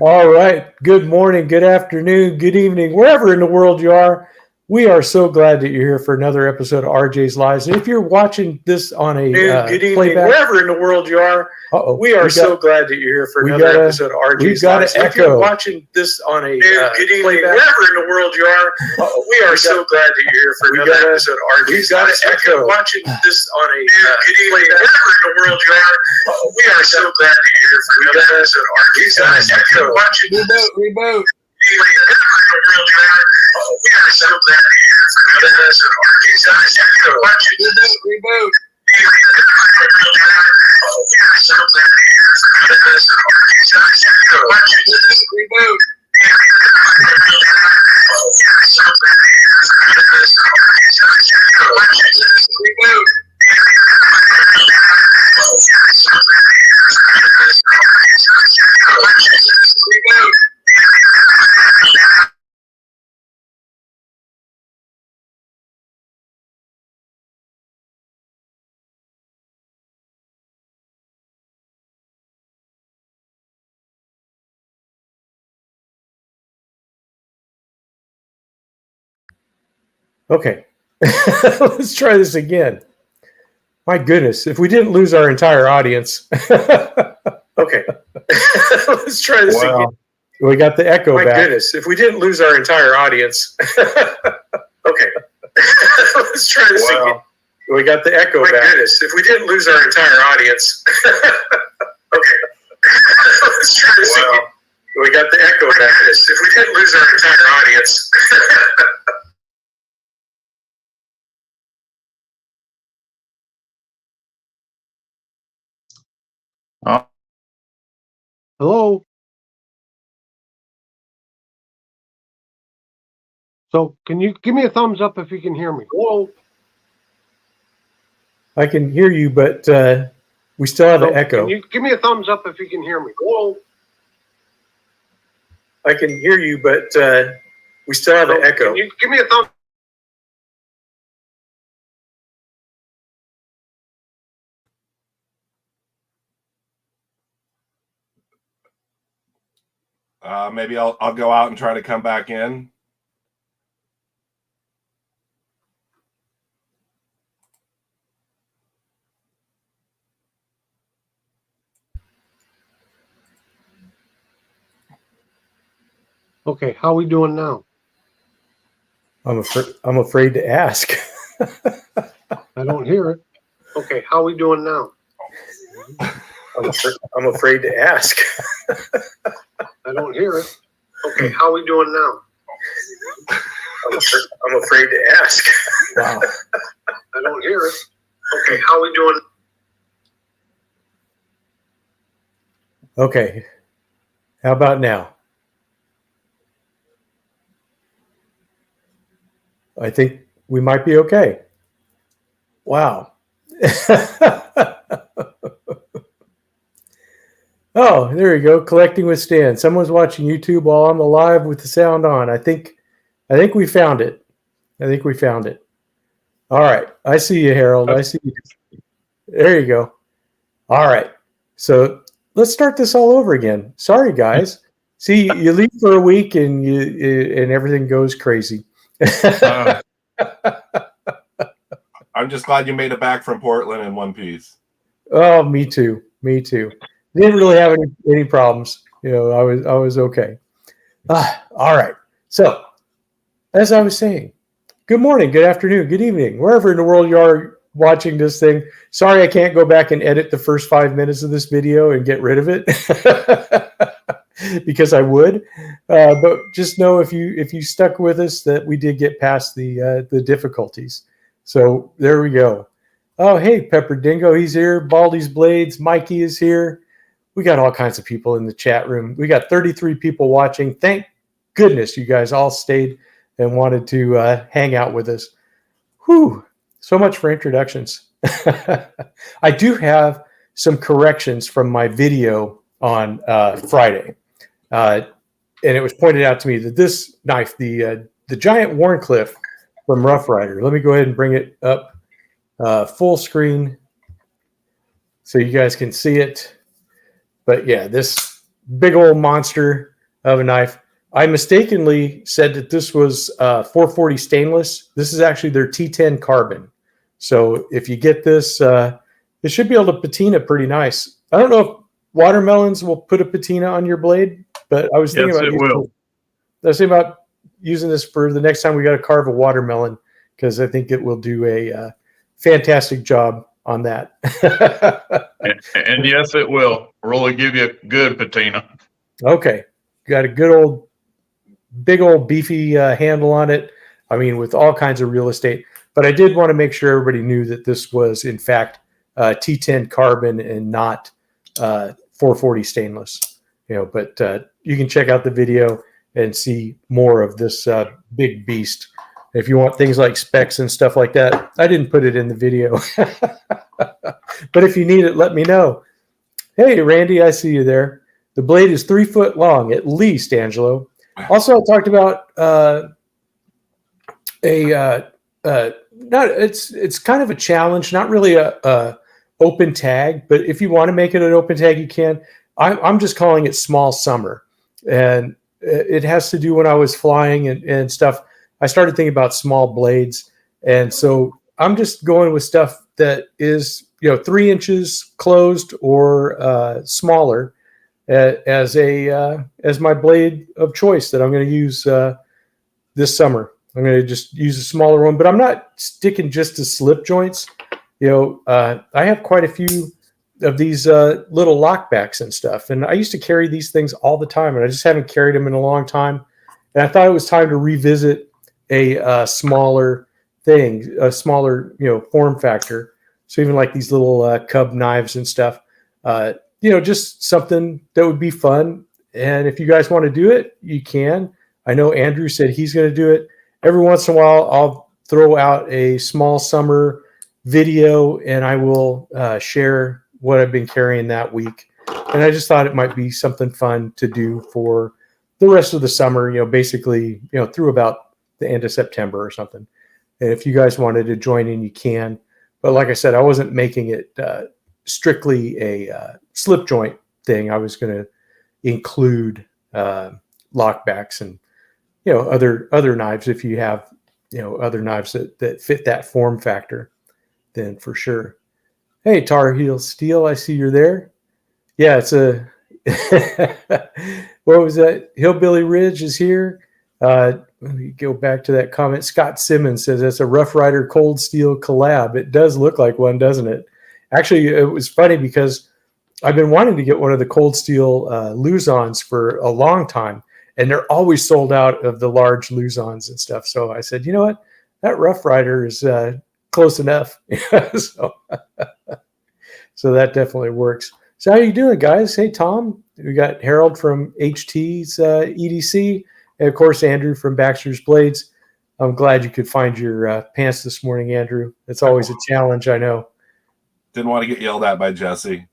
All right. Good morning, good afternoon, good evening, wherever in the world you are. We are so glad that you're here for another episode of RJ's Lives. And if you're watching this on a good evening, playback, wherever in the world you are, we are so glad that you're here for another episode of RJ's Lives. If you're watching this on a good evening, playback, wherever in the world you are, we are so glad that you're here for another episode of RJ's Lives. If you're watching this on a good evening, wherever in the world you are, we are so glad that you're here for another episode of RJ's Lives. If you're watching Reboot. we are so glad that you're here for another episode of RJ's Lives. If you're watching Reboot. we are so glad that you're here for another episode of RJ's Lives. If you're watching Reboot. we are so glad that you're here for another episode of RJ's Lives. If you're watching Reboot. Reboot. Okay. Let's try this again. My goodness, if we didn't lose our entire audience. Okay. Let's try this again. We got the echo back. My goodness, if we didn't lose our entire audience. Okay. Let's try this again. We got the echo back. My goodness, if we didn't lose our entire audience. Okay. Let's try this again. We got the echo My back. goodness, if we didn't lose our entire audience. Hello. So, can you give me a thumbs up if you can hear me? Hello. I can hear you, but we still have an echo. Can you give me a thumbs up if you can hear me? Hello. I can hear you, but we still have an echo. Can you give me a thumb? Maybe I'll go out and try to come back in. Okay, how are we doing now? I'm afraid to ask. I don't hear it. Okay, how are we doing now? I'm afraid to ask. I don't hear it. Okay, how are we doing now? I'm afraid to ask. Wow. I don't hear it. Okay, how are we doing? Okay. How about now? I think we might be okay. Wow. Oh, there you go. Collecting with Stan. Someone's watching YouTube while I'm live with the sound on. I think we found it. I think we found it. All right. I see you, Harold. I see you. There you go. All right. So let's start this all over again. Sorry, guys. See, you leave for a week and and everything goes crazy. I'm just glad you made it back from Portland in one piece. Oh, me too. Me too. Didn't really have any problems. You know, I was okay. All right. So, as I was saying, good morning, good afternoon, good evening, wherever in the world you are watching this thing. Sorry, I can't go back and edit the first 5 minutes of this video and get rid of it because I would. But just know if you stuck with us that we did get past the difficulties. So there we go. Oh, hey, Pepper Dingo, he's here. Baldy's Blades, Mikey is here. We got all kinds of people in the chat room. We got 33 people watching. Thank goodness you guys all stayed and wanted to hang out with us. Whew, so much for introductions. I do have some corrections from my video on Friday. And it was pointed out to me that this knife, the giant Wharncliffe from Rough Rider, let me go ahead and bring it up full screen so you guys can see it. But yeah, this big old monster of a knife. I mistakenly said that this was 440 stainless. This is actually their T10 carbon. So if you get this, it should be able to patina pretty nice. I don't know if watermelons will put a patina on your blade, but I was thinking Yes, it will. I was thinking about using this for the next time we got to carve a watermelon, because I think it will do a fantastic job on that. And yes, it will really give you a good patina. Okay. Got a good old, big old beefy handle on it. I mean, with all kinds of real estate. But I did want to make sure everybody knew that this was, in fact, T10 carbon and not 440 stainless. But you can check out the video and see more of this big beast. If you want things like specs and stuff like that, I didn't put it in the video. But if you need it, let me know. Hey, Randy, I see you there. The blade is 3 foot long, at least, Angelo. Also, I talked about it's kind of a challenge, not really a open tag, but if you want to make it an open tag, you can. I'm just calling it Small Summer, and it has to do when I was flying and stuff. I started thinking about small blades, and so I'm just going with stuff that is 3 inches closed or smaller as my blade of choice that I'm going to use this summer. I'm going to just use a smaller one, but I'm not sticking just to slip joints. I have quite a few of these little lockbacks and stuff, and I used to carry these things all the time, and I just haven't carried them in a long time. And I thought it was time to revisit a smaller thing, a smaller form factor. So even like these little cub knives and stuff, just something that would be fun. And if you guys want to do it, you can. I know Andrew said he's going to do it. Every once in a while, I'll throw out a Small Summer video, and I will share what I've been carrying that week. And I just thought it might be something fun to do for the rest of the summer, basically, through about the end of September or something. And if you guys wanted to join in, you can. But like I said, I wasn't making it strictly a slip joint thing. I was going to include lockbacks and other knives. If you have other knives that fit that form factor, then for sure. Hey, Tar Heel Steel, I see you're there. Yeah, it's a what was that? Hillbilly Ridge is here. Let me go back to that comment. Scott Simmons says that's a Rough Rider Cold Steel collab. It does look like one, doesn't it? Actually, it was funny because I've been wanting to get one of the Cold Steel Luzons for a long time, and they're always sold out of the large Luzons and stuff. So I said, you know what? That Rough Rider is close enough. So that definitely works. So how you doing, guys? Hey, Tom. We got Harold from HT's EDC. And, of course, Andrew from Baxter's Blades. I'm glad you could find your pants this morning, Andrew. It's always a challenge, I know. Didn't want to get yelled at by Jesse.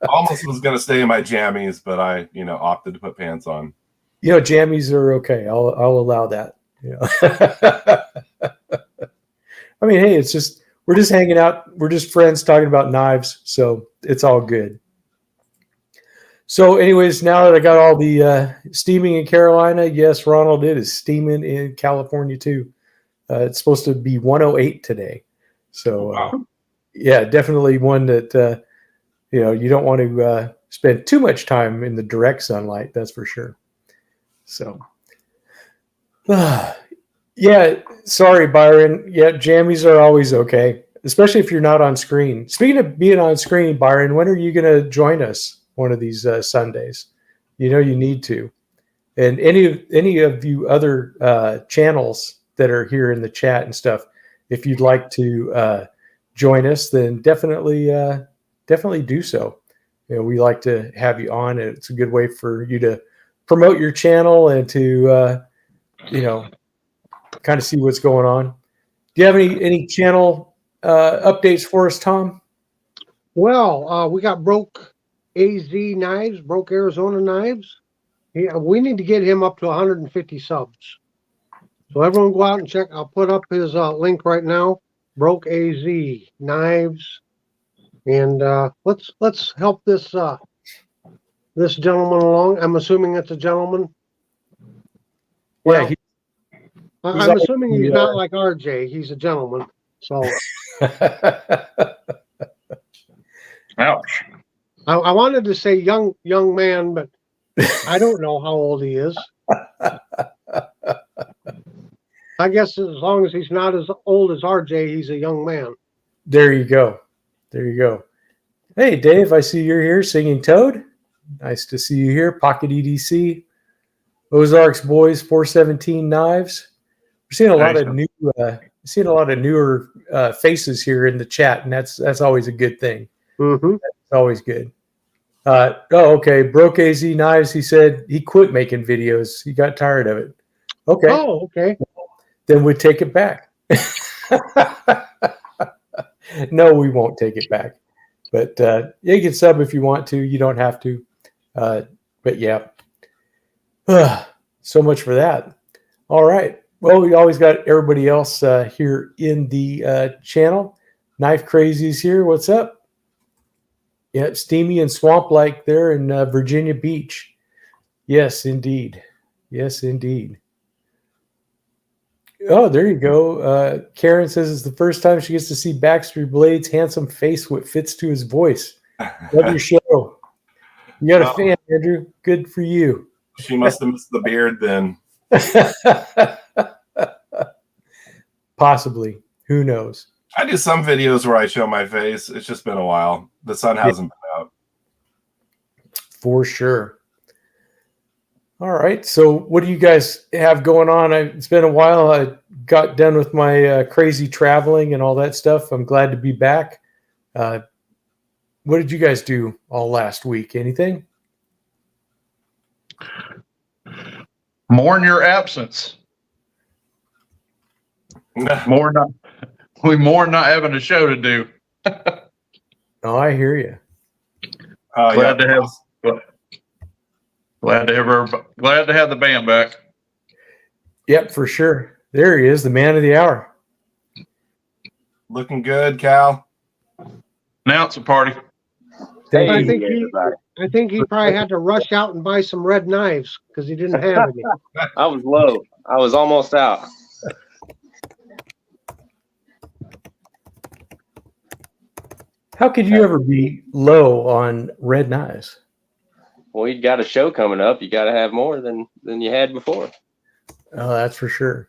Almost was going to stay in my jammies, but I, opted to put pants on. Jammies are okay. I'll allow that. I mean, hey, it's just we're just hanging out. We're just friends talking about knives, so it's all good. So, anyways, now that I got all the steaming in Carolina, yes, Ronald, it is steaming in California too. It's supposed to be 108 today. So, Wow. Yeah, definitely one that you don't want to spend too much time in the direct sunlight. That's for sure. So, yeah, sorry, Byron. Yeah, jammies are always okay, especially if you're not on screen. Speaking of being on screen, Byron, when are you going to join us one of these Sundays? You need to. And any of you other channels that are here in the chat and stuff, if you'd like to join us, then definitely do so. We like to have you on. It's a good way for you to promote your channel and to kind of see what's going on. Do you have any channel updates for us, Tom? Well, we got Broke AZ Knives, Broke Arizona Knives. Yeah, we need to get him up to 150 subs. So everyone go out and check. I'll put up his link right now. Broke AZ Knives, and let's help this this gentleman along? I'm assuming it's a gentleman. Yeah, he, I'm assuming he's not like RJ. He's a gentleman. So Ouch. I wanted to say young man, but I don't know how old he is. I guess as long as he's not as old as RJ, he's a young man. there you go. There you go. Hey, Dave, I see you're here singing Toad. Nice to see you here. Pocket EDC, Ozarks Boys, 417 Knives. We're seeing a lot of newer faces here in the chat, and that's always a good thing. Mm-hmm. It's always good. Okay. Broke AZ Knives. He said he quit making videos. He got tired of it. Okay. Oh, okay. Then we take it back. No, we won't take it back. But you can sub if you want to. You don't have to. But yeah. So much for that. All right. Well, we always got everybody else here in the channel. Knife Crazies here. What's up? Yeah, steamy and swamp-like there in Virginia Beach. Yes, indeed. Yes, indeed. Oh, there you go. Karen says it's the first time she gets to see Backstreet Blade's handsome face, what fits to his voice. Love your show. You got a fan, Andrew. Good for you. She must have missed the beard then. Possibly. Who knows? I do some videos where I show my face. It's just been a while. The sun hasn't been out. For sure. All right. So what do you guys have going on? It's been a while. I got done with my crazy traveling and all that stuff. I'm glad to be back. What did you guys do all last week? Anything? Mourn your absence. We mourn not having a show to do. Oh, I hear you. Glad to have the band back. Yep, for sure. There he is, the man of the hour. Looking good, Cal. Now it's a party. I think he probably had to rush out and buy some red knives because he didn't have any. I was low. I was almost out. How could you ever be low on red knives? Well, you got a show coming up. You got to have more than you had before. Oh, that's for sure.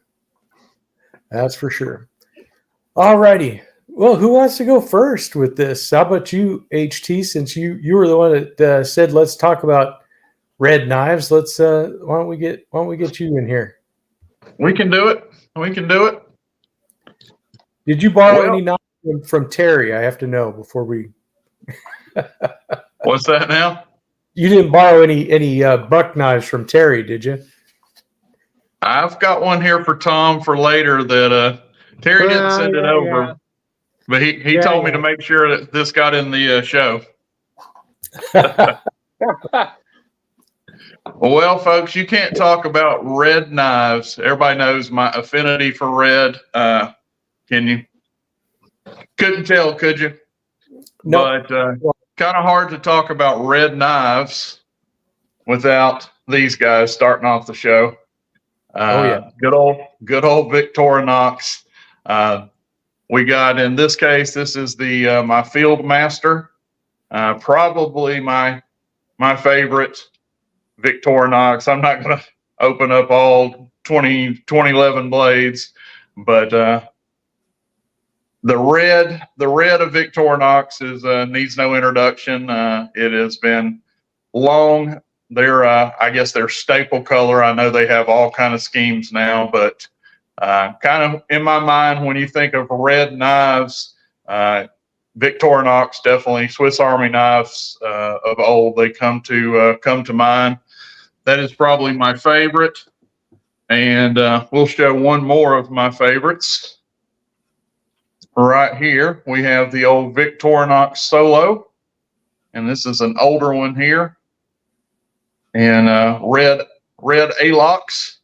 That's for sure. All righty. Well, who wants to go first with this? How about you, HT? Since you were the one that said let's talk about red knives. Let's why don't we get you in here? We can do it. We can do it. Did you borrow any knives from Terry? I have to know before we. What's that now? You didn't borrow any buck knives from Terry, did you? I've got one here for Tom for later that Terry didn't send it over, but he told me to make sure that this got in the show. Well, folks, you can't talk about red knives. Everybody knows my affinity for red. Can you? Couldn't tell, could you? No. But kind of hard to talk about red knives without these guys starting off the show. Good old Victorinox. We got, in this case, this is the my Field Master, probably my favorite Victorinox. I'm not going to open up all 2011 blades, but the red of Victorinox needs no introduction. It has been long. They're I guess their staple color. I know they have all kind of schemes now, but kind of in my mind, when you think of red knives, Victorinox, definitely Swiss Army knives of old, they come to mind. That is probably my favorite, and we'll show one more of my favorites. Right here, we have the old Victorinox Solo, and this is an older one here, and red Alox.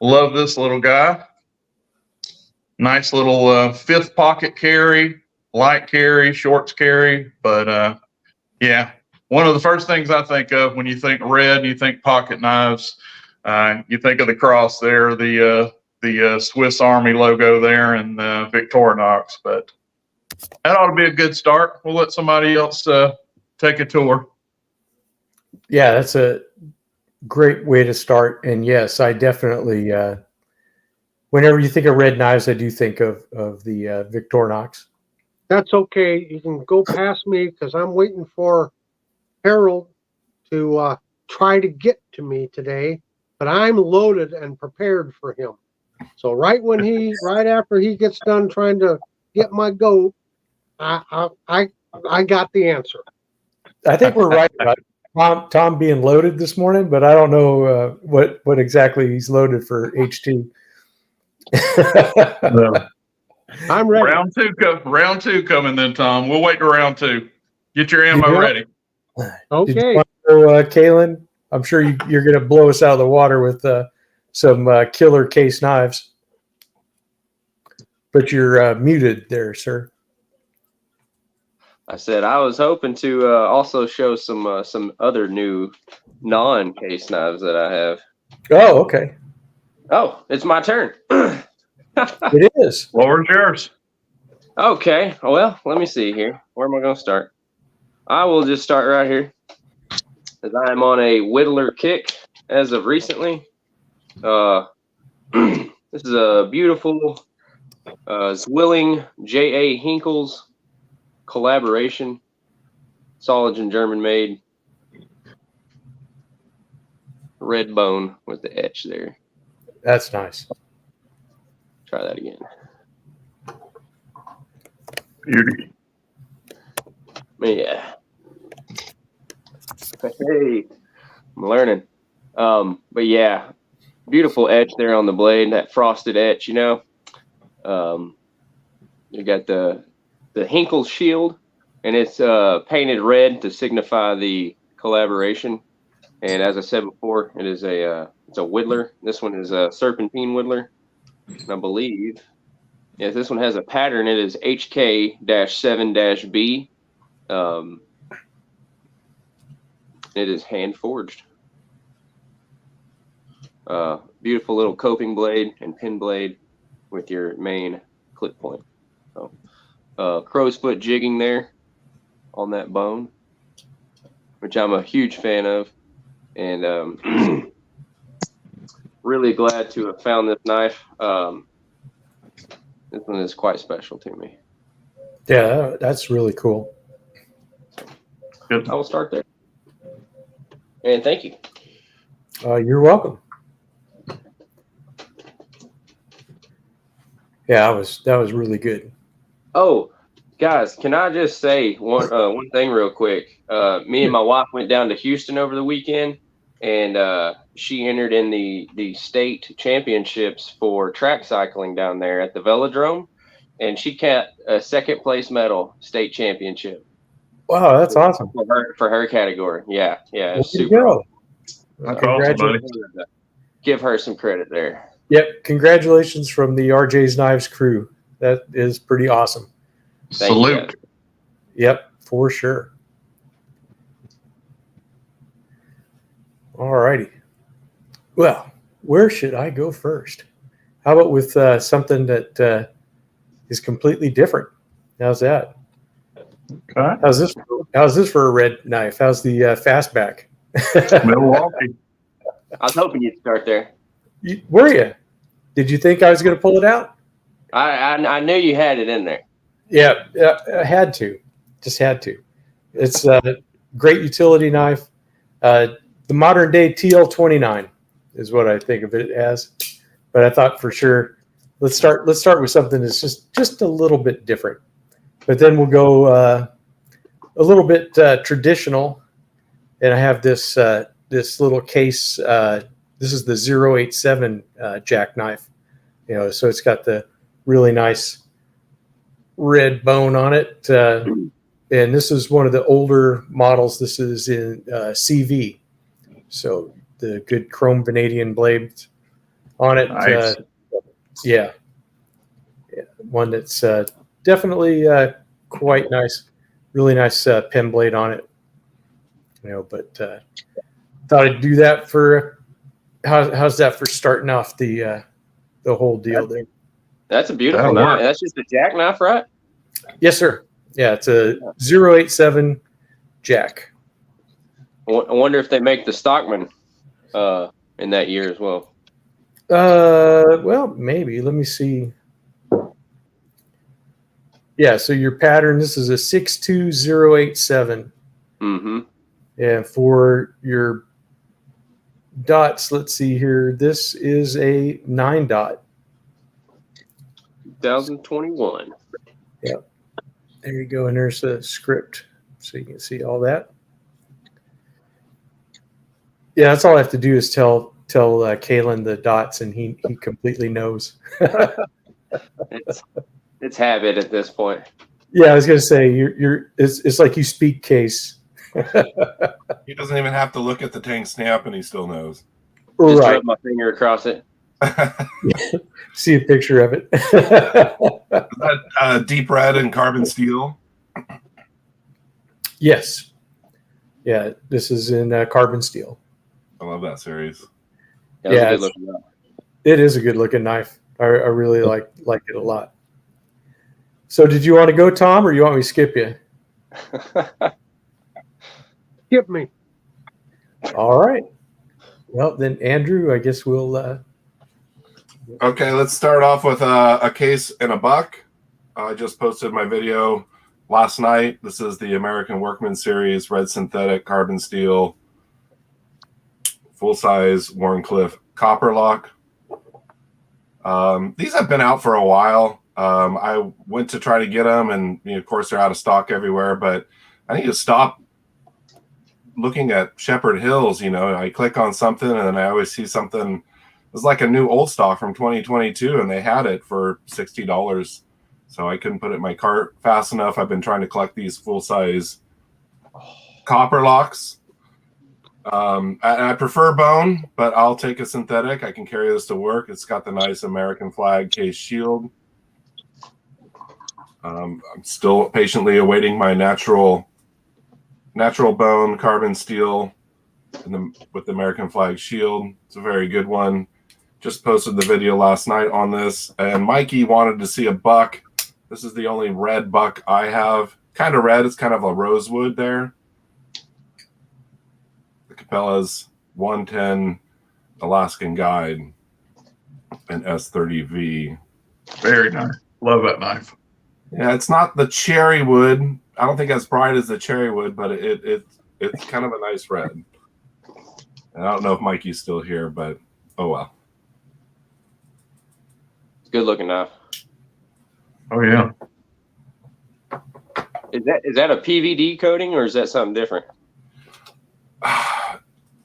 Love this little guy. Nice little fifth pocket carry, light carry, shorts carry, but yeah, one of the first things I think of when you think red, you think pocket knives. You think of the cross there, the Swiss Army logo there, and Victorinox. But that ought to be a good start. We'll let somebody else take a tour. Yeah, that's a great way to start. And yes, I definitely, whenever you think of red knives, I do think of the Victorinox. That's okay. You can go past me because I'm waiting for Harold to try to get to me today, but I'm loaded and prepared for him. So right after he gets done trying to get my goat, I got the answer. I think we're right about Tom being loaded this morning, but I don't know what exactly he's loaded for HT. I'm ready. Round two coming then, Tom. We'll wait to round two. Get your ammo ready. Okay. Did you want to know, Kalen? I'm sure you're going to blow us out of the water with some killer case knives. But you're muted there, sir. I said I was hoping to also show some other new non-case knives that I have. Oh, okay. Oh, it's my turn. It is. Floor's yours. Okay. Well, let me see here. Where am I going to start? I will just start right here, as I am on a whittler kick as of recently. This is a beautiful Zwilling J.A. Hinkles collaboration, solid and German made, red bone with the etch there. That's nice. Try that again. Beauty. Yeah. Hey, I'm learning. But yeah, beautiful etch there on the blade, that frosted etch, you know. You got the Hinkle shield, and it's painted red to signify the collaboration. And as I said before, it is it's a whittler. This one is a serpentine whittler, and I believe, yes, this one has a pattern. It is HK-7-B. It is hand forged. Beautiful little coping blade and pin blade with your main clip point. So, crow's foot jigging there on that bone, which I'm a huge fan of, and really glad to have found this knife. This one is quite special to me. Yeah, that's really cool. Good. I will start there. And thank you. You're welcome. Yeah, that was really good. Oh, guys, can I just say one thing real quick? Me and my wife went down to Houston over the weekend, and she entered in the state championships for track cycling down there at the Velodrome, and she got a second place medal, state championship. Wow, that's awesome. For her category. Yeah, Well, super. there you go. That's awesome, buddy. Give her some credit there. Yep, congratulations from the RJ's Knives crew. That is pretty awesome. Thank Salute. you. Yep, for sure. All righty. Well, where should I go first? How about with something that is completely different? How's that? Okay. How's this for a red knife? How's the fastback? Milwaukee. I was hoping you'd start there. Were you? Did you think I was going to pull it out? I knew you had it in there. Yeah, I had to. Just had to. It's a great utility knife. The modern day TL29 is what I think of it as. But I thought for sure, let's start with something that's just a little bit different. But then we'll go a little bit traditional. And I have this little case. This is the 087 jackknife. So it's got the really nice red bone on it. And this is one of the older models. This is in CV. So the good chrome vanadium blades on it. Nice. Yeah. One that's definitely quite nice. Really nice pen blade on it. But thought I'd do that for how's that for starting off the whole deal there. That's a beautiful That'll knife. work. That's just a jackknife, right? Yes, sir. Yeah, it's a 087 Jack. I wonder if they make the Stockman in that year as well. Well, maybe. Let me see. Yeah, so your pattern, this is a 62087. Mm-hmm. And for your dots, let's see here. This is a 9 dot. 2021. Yep. There you go. And there's a script so you can see all that. Yeah, that's all I have to do is tell Kalen the dots, and he completely knows. It's habit at this point. Yeah, I was gonna say it's like you speak case. He doesn't even have to look at the tank stamp, and he still knows. Just Right. rub my finger across it. See a picture of it. Is that deep red and carbon steel? Yes. Yeah, this is in carbon steel. I love that series. That was Yeah, a good it's- looking knife. It is a good looking knife. I really like it a lot. So did you want to go, Tom, or you want me to skip you? Skip me. All right. Well, then, Andrew, I guess we'll. Okay, let's start off with a case and a buck. I just posted my video last night. This is the American Workman Series red synthetic carbon steel full-size Wharncliffe copper lock. These have been out for a while. I went to try to get them, and of course they're out of stock everywhere. But I need to stop looking at Shepherd Hills. I click on something, and then I always see something. It was like a new old stock from 2022, and they had it for $60. So I couldn't put it in my cart fast enough. I've been trying to collect these full-size copper locks. I prefer bone, but I'll take a synthetic. I can carry this to work. It's got the nice American flag case shield. I'm still patiently awaiting my natural bone carbon steel with the American flag shield. It's a very good one. Just posted the video last night on this, and Mikey wanted to see a buck. This is the only red buck I have. Kind of red. It's kind of a rosewood there. Capella's 110 Alaskan Guide and S30V. Very nice. Love that knife. Yeah, it's not the cherry wood. I don't think as bright as the cherry wood, but it's kind of a nice red. And I don't know if Mikey's still here, but oh well. It's a good looking knife. Oh yeah. Is that a PVD coating or is that something different?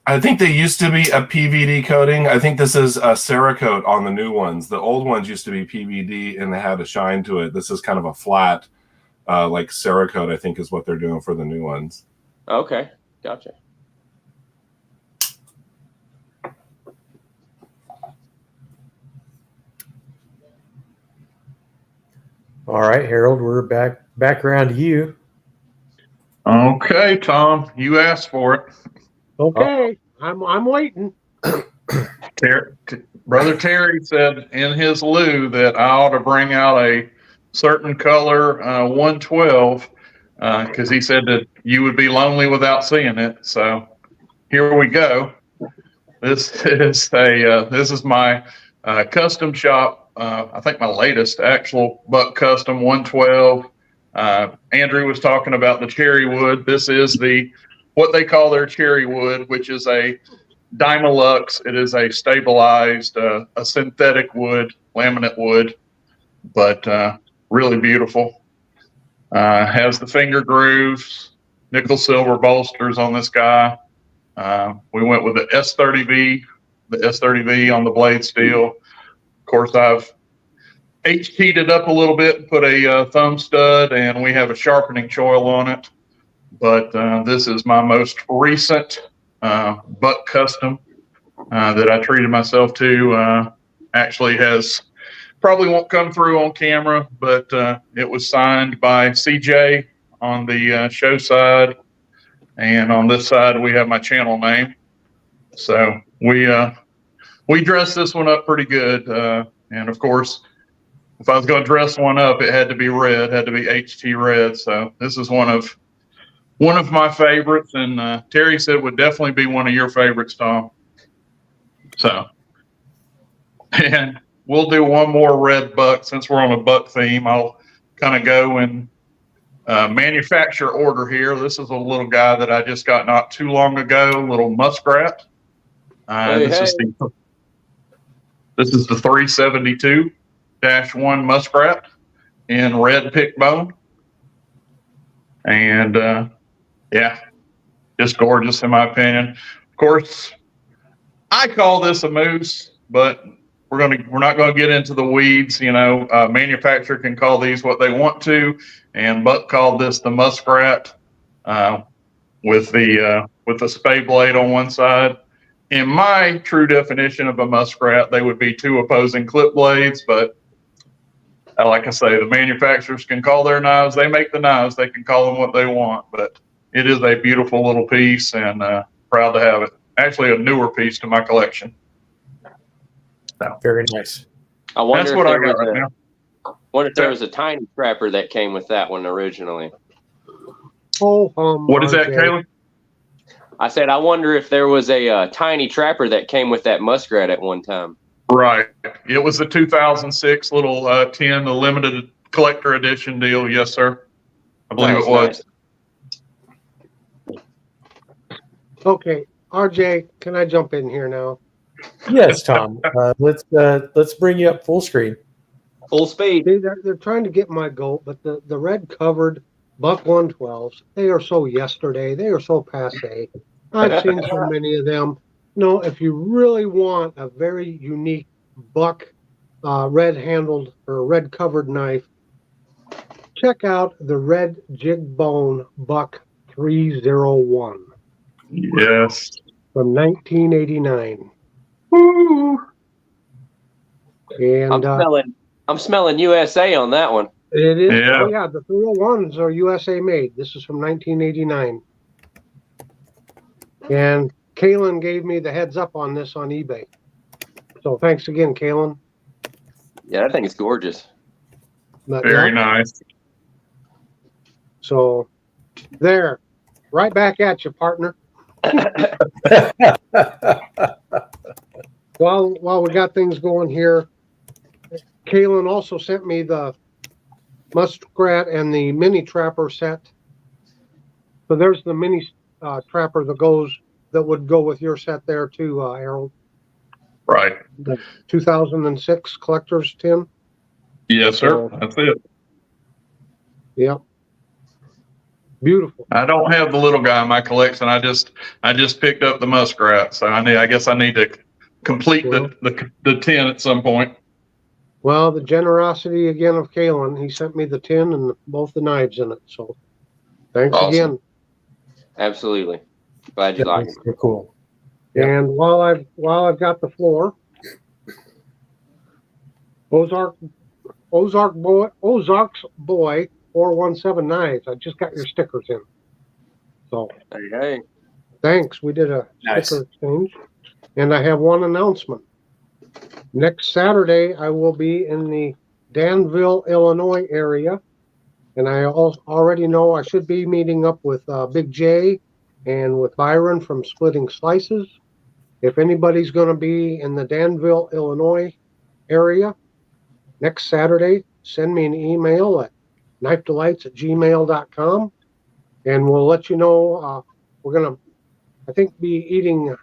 I think they used to be a PVD coating. I think this is a Cerakote on the new ones. The old ones used to be PVD and they had a shine to it. This is kind of a flat, like Cerakote, I think is what they're doing for the new ones. Okay, gotcha. All right, Harold, we're back around to you. Okay, Tom, you asked for it. Okay, I'm waiting. Brother Terry said in his lieu that I ought to bring out a certain color 112 because he said that you would be lonely without seeing it. So here we go. This is my custom shop. I think my latest actual buck custom 112. Andrew was talking about the cherry wood. This is what they call their cherry wood, which is a Dymilux. It is a stabilized, a synthetic wood, laminate wood, but really beautiful. Has the finger grooves, nickel silver bolsters on this guy. We went with the S30V on the blade steel. Of course, I've HT'd it up a little bit and put a thumb stud, and we have a sharpening choil on it. But this is my most recent buck custom that I treated myself to. Actually probably won't come through on camera, but it was signed by CJ on the show side. and on this side we have my channel name. So we dressed this one up pretty good, and of course, if I was going to dress one up, it had to be red, had to be HT red. So this is one of my favorites, and Terry said would definitely be one of your favorites, Tom. So, and we'll do one more red buck since we're on a buck theme. I'll kind of go in manufacturer order here. This is a little guy that I just got not too long ago, little muskrat. This is the 372-1 muskrat in red pick bone, and yeah, just gorgeous in my opinion. Of course, I call this a moose, but we're not going to get into the weeds. You know, manufacturer can call these what they want to, and Buck called this the muskrat with the spay blade on one side. In my true definition of a muskrat, they would be two opposing clip blades, but like I say, the manufacturers can call their knives. They make the knives. They can call them what they want, but it is a beautiful little piece, and proud to have it. Actually, a newer piece to my collection. So, very nice. I wonder that's if what I there got was right now. wonder if there was a tiny trapper that came with that one originally. What is that, RJ. Caleb? I said, I wonder if there was a tiny trapper that came with that muskrat at one time. Right. It was the 2006 little 10, the limited collector edition deal. Yes, sir. I believe Nice, it was. nice. Okay, RJ, can I jump in here now? Yes, Tom. Let's bring you up full screen. Full speed. See, they're trying to get my goat, but the red covered buck 112s, they are so yesterday. They are so passe. I've seen so many of them. No, if you really want a very unique buck red handled or red covered knife, check out the red jig bone buck 301 Yes. from 1989. Woo. And I'm smelling USA on that one. it is, Yeah. oh yeah, the 301s are USA made. This is from 1989. And Kalen gave me the heads up on this on eBay. So thanks again, Kalen. Yeah, I think it's gorgeous. But, Very yeah, nice. So there, right back at you, partner. While we got things going here, Kalen also sent me the muskrat and the mini trapper set. So there's the mini trapper that would go with your set there too, Harold. Right. The 2006 collector's tin. Yes, sir. That's it. Yep. Beautiful. I don't have the little guy in my collection. I just picked up the muskrat, so I guess I need to complete the 10 at some point. Well, the generosity again of Kalen. He sent me the tin and both the knives in it. So thanks Awesome. again. Absolutely. Glad you like it. Very cool. Yeah. And while I've got the floor, Ozark's boy 417 knives. I just got your stickers in. So Hey. thanks. We did a sticker exchange. And I have one announcement. Next Saturday, I will be in the Danville, Illinois area. And I already know I should be meeting up with Big J and with Byron from Splitting Slices. If anybody's going to be in the Danville, Illinois area next Saturday, send me an email at knifedelights@gmail.com and we'll let you know. We're going to, I think, be eating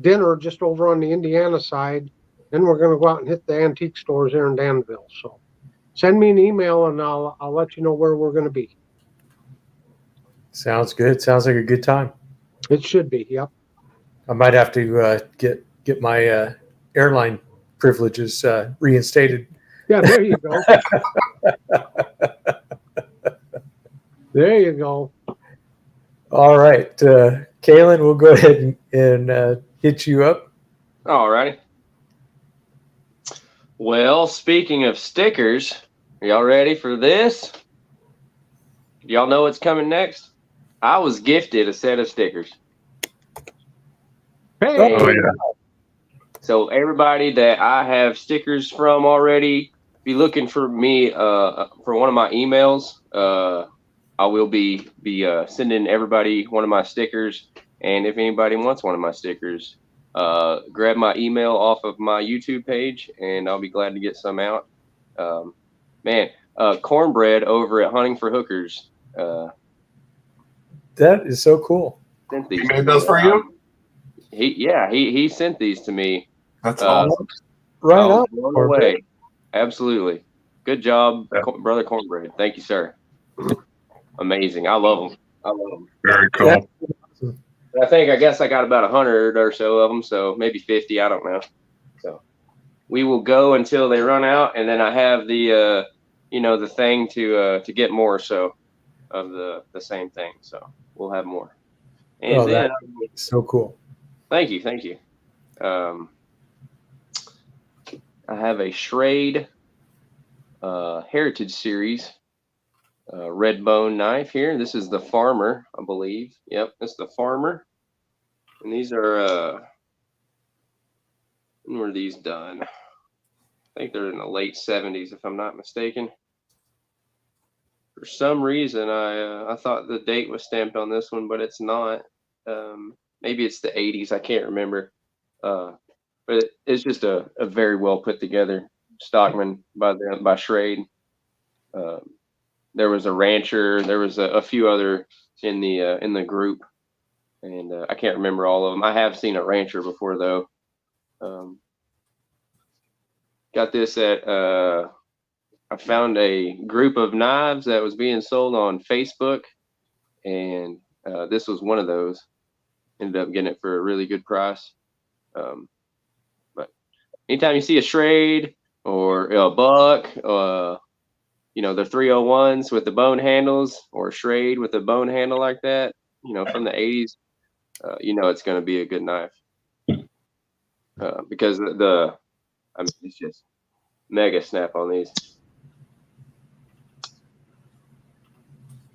dinner just over on the Indiana side. Then we're going to go out and hit the antique stores there in Danville. So send me an email and I'll let you know where we're going to be. Sounds good. Sounds like a good time. It should be. Yep. I might have to get my airline privileges reinstated. Yeah, there you go. There you go. All right, Kalen, we'll go ahead and hit you up. All righty. Well, speaking of stickers, are y'all ready for this? Y'all know what's coming next? I was gifted a set of stickers. Hey, Oh, yeah. So everybody that I have stickers from already, be looking for me for one of my emails. I will be sending everybody one of my stickers, and if anybody wants one of my stickers, grab my email off of my YouTube page, and I'll be glad to get some out. Cornbread over at Hunting for Hookers That is so cool. sent these. He made those for you? He sent these to me. That's Uh, awesome. Right I was on. blown Cornbread. away. Absolutely. Good job, Yeah. Brother Cornbread. Thank you, sir. Amazing. I love them. Very cool. Yeah. I guess I got about 100 or so of them, so maybe 50. I don't know. So we will go until they run out, and then I have the the thing to get more so of the same thing. So we'll have more. And Oh, then So cool. thank you. I have a Schrade Heritage Series red bone knife here. This is the Farmer, I believe. Yep, that's the Farmer. And these are when were these done? I think they're in the late 70s, if I'm not mistaken. For some reason, I thought the date was stamped on this one, but it's not. Maybe it's the 80s. I can't remember. But it's just a very well put together Stockman by Schrade. There was a Rancher. There was a few other in the group, and I can't remember all of them. I have seen a Rancher before though. Got this at I found a group of knives that was being sold on Facebook, and this was one of those. Ended up getting it for a really good price. But anytime you see a Schrade or a Buck, the 301s with the bone handles, or a Schrade with a bone handle like that, from the 80s, it's going to be a good knife. Because it's just mega snap on these.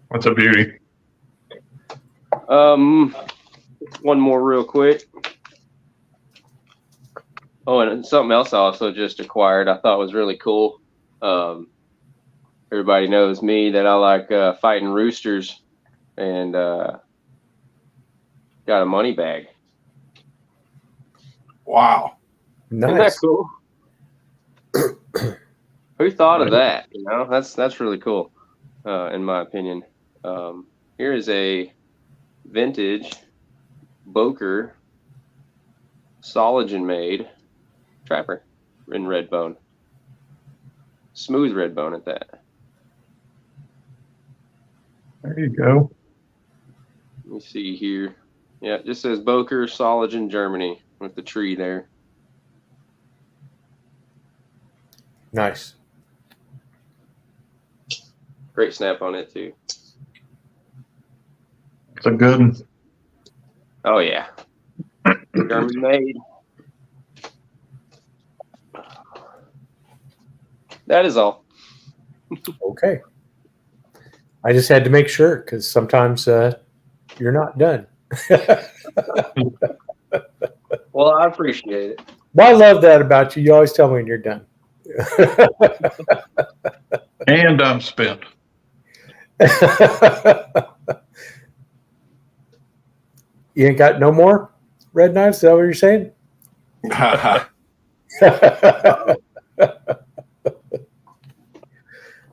What's a beauty? One more real quick. Oh, and something else I also just acquired I thought was really cool. Everybody knows me that I like fighting roosters, and got a money bag. Wow. Isn't that Nice. cool? Who thought of that? That's really cool, in my opinion. Here is a vintage Boker Soligen made trapper in red bone. Smooth red bone at that. There you go. Let me see here. Yeah, it just says Boker Soligen Germany with the tree there. Nice. Great snap on it too. It's a good one. Oh yeah. German made. That is all. Okay. I just had to make sure, because sometimes you're not done. Well, I appreciate it. Well, I love that about you. You always tell me when you're done. And I'm spent. You ain't got no more red knives? Is that what you're saying?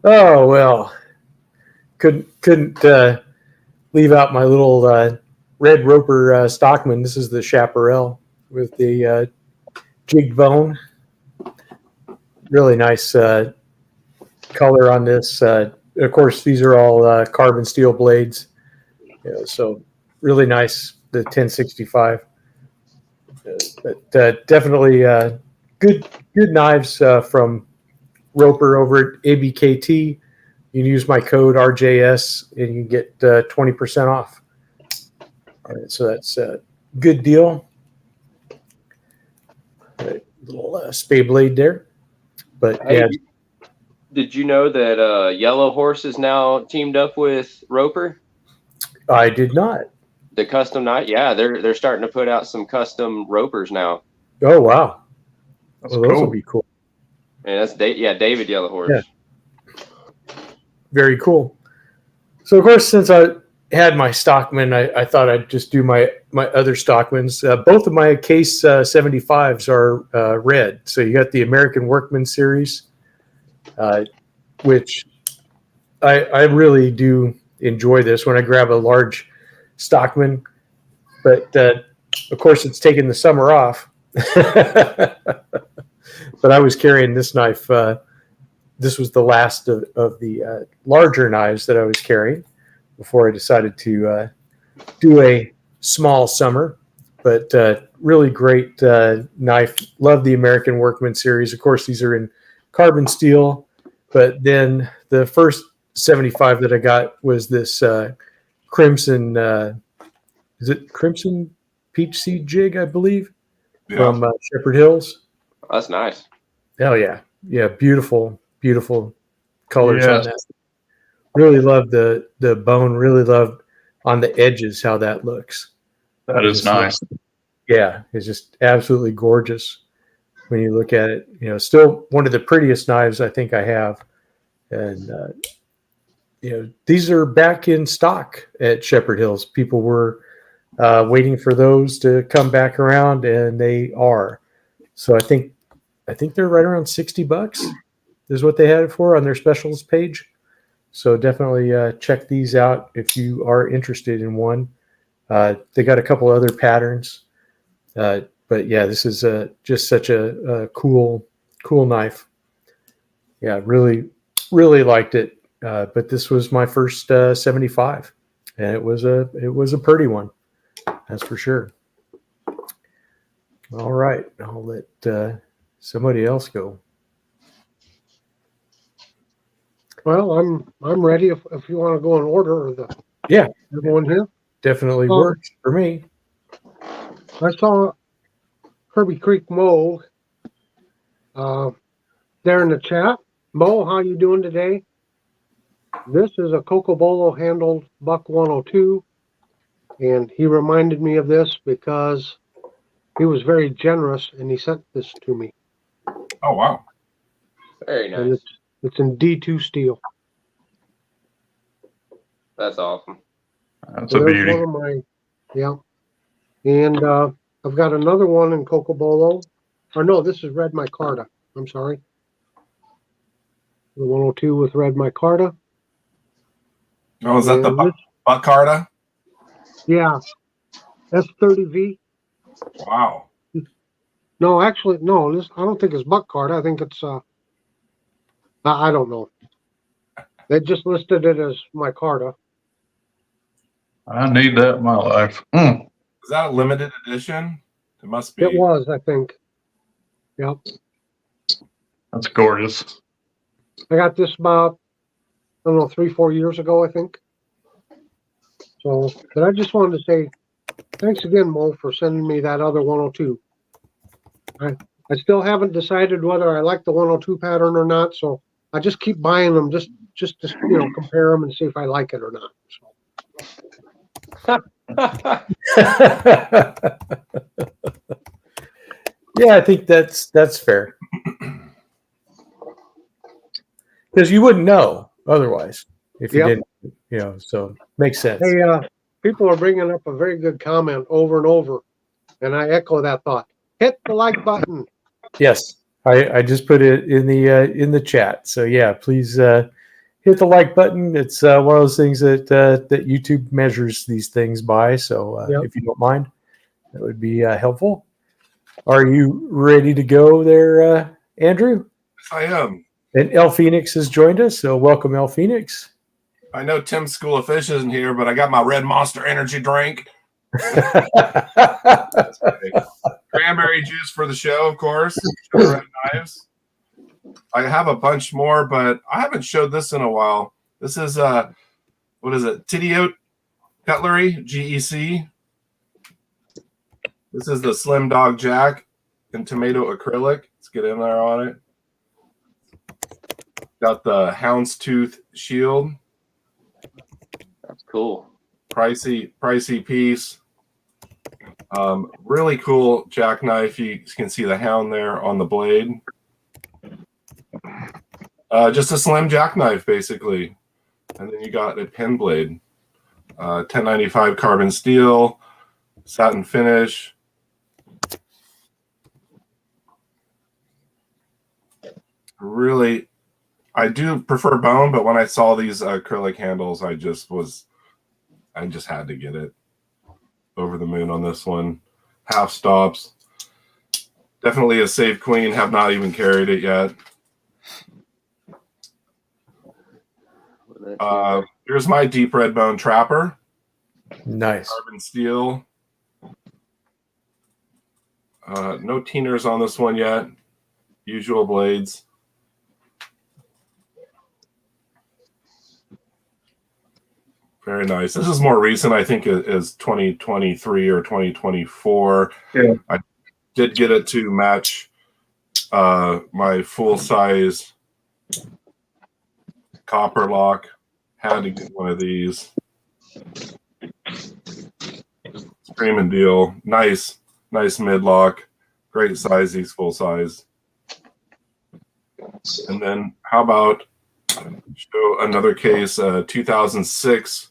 Oh, well, couldn't leave out my little red Roper Stockman. This is the Chaparral with the jigged bone. Really nice color on this. Of course, these are all carbon steel blades. So really nice, the 1065. But definitely good knives from Roper over at ABKT. You can use my code RJS and you can get 20% off. All right, so that's a good deal. All right, little spay blade there. But Hey, yeah, did you know that Yellow Horse is now teamed up with Roper? I did not. The custom knife, yeah, they're starting to put out some custom ropers now. Oh wow. That's Well, those cool. will be cool. And that's David Yellowhorse. Yeah. Very cool. So of course, since I had my Stockman, I thought I'd just do my other Stockmans. Both of my Case 75s are red. So you got the American Workman series, which I really do enjoy this when I grab a large Stockman. But of course, it's taking the summer off. But I was carrying this knife. This was the last of the larger knives that I was carrying before I decided to do a small summer. But really great knife. Love the American Workman series. Of course, these are in carbon steel. But then the first 75 that I got was this crimson. Is it crimson peach seed jig? I believe from Shepherd Hills. That's nice. Oh yeah, beautiful colors Yes. on that. Really love the bone. Really love on the edges how that looks. That is nice. Yeah, it's just absolutely gorgeous when you look at it. You know, still one of the prettiest knives I think I have, and you know, these are back in stock at Shepherd Hills. People were waiting for those to come back around, and they are. So I think they're right around $60 is what they had it for on their specials page. So definitely check these out if you are interested in one. They got a couple other patterns, but yeah, this is just such a cool knife. Yeah, really liked it. But this was my first 75, and it was a pretty one, that's for sure. All right, I'll let somebody else go. Well, I'm ready if you want to go in order of the everyone here. Definitely works for me. I saw Kirby Creek Mo there in the chat. Mo, how you doing today? This is a Cocobolo handled Buck 102, and he reminded me of this because he was very generous and he sent this to me. Oh wow! Very nice. And it's in D2 steel. That's awesome. That's So a there's beauty. one of my, yeah. And I've got another one in Cocobolo. Or no, this is Red Micarta. I'm sorry. The 102 with Red Micarta. Oh, is that the And Buccarta? Yeah. S30V. Wow. No, actually, no. I don't think it's Buck Carta. I think it's I don't know. They just listed it as Micarta. I need that in my life. Is that a limited edition? It must be. It was, I think. Yep. That's gorgeous. I got this about, I don't know, 3-4 years ago, I think. So, but I just wanted to say thanks again, Mo, for sending me that other 102. I still haven't decided whether I like the 102 pattern or not, so I just keep buying them just to compare them and see if I like it or not. So. Yeah, I think that's fair. Because you wouldn't know otherwise if you didn't, so makes sense. Hey, people are bringing up a very good comment over and over, and I echo that thought. Hit the like button. Yes, I just put it in the chat. So yeah, please hit the like button. It's one of those things that YouTube measures these things by. So if you don't mind, that would be helpful. Are you ready to go there, Andrew? Yes, I am. And El Phoenix has joined us. So welcome, El Phoenix. I know Tim's School of Fish isn't here, but I got my Red Monster energy drink. Cranberry juice for the show, of course. Red knives. I have a bunch more, but I haven't showed this in a while. This is what is it? Tidiote Cutlery GEC. This is the Slim Dog Jack in tomato acrylic. Let's get in there on it. Got the Houndstooth Shield. That's cool. pricey piece. Really cool jackknife. You can see the hound there on the blade. Just a slim jackknife, basically. And then you got a pen blade. 1095 carbon steel, satin finish. Really, I do prefer bone, but when I saw these acrylic handles, I just had to get it. Over the moon on this one. Half stops. Definitely a safe queen. Have not even carried it yet. Here's my deep red bone trapper. Nice. Carbon steel. No teeners on this one yet. Usual blades. Very nice. This is more recent. I think it is 2023 or 2024. Yeah. I did get it to match my full-size copper lock. Had to get one of these. Screaming deal. Nice mid-lock. Great size, these full-size. And then how about show another case, 2006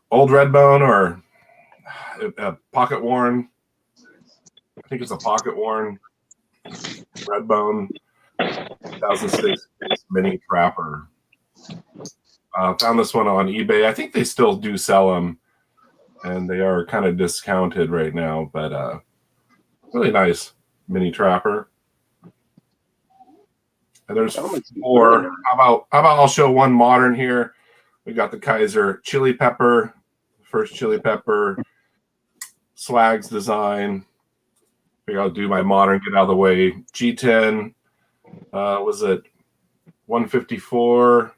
old red bone or a pocket worn. I think it's a pocket worn red bone 2006 mini trapper. Found this one on eBay. I think they still do sell them, and they are kind of discounted right now. But really nice mini trapper. And there's more. How about I'll show one modern here. We got the Kaiser chili pepper, first chili pepper, Swags design. Figure I'll do my modern, get out of the way. G10, was it 154?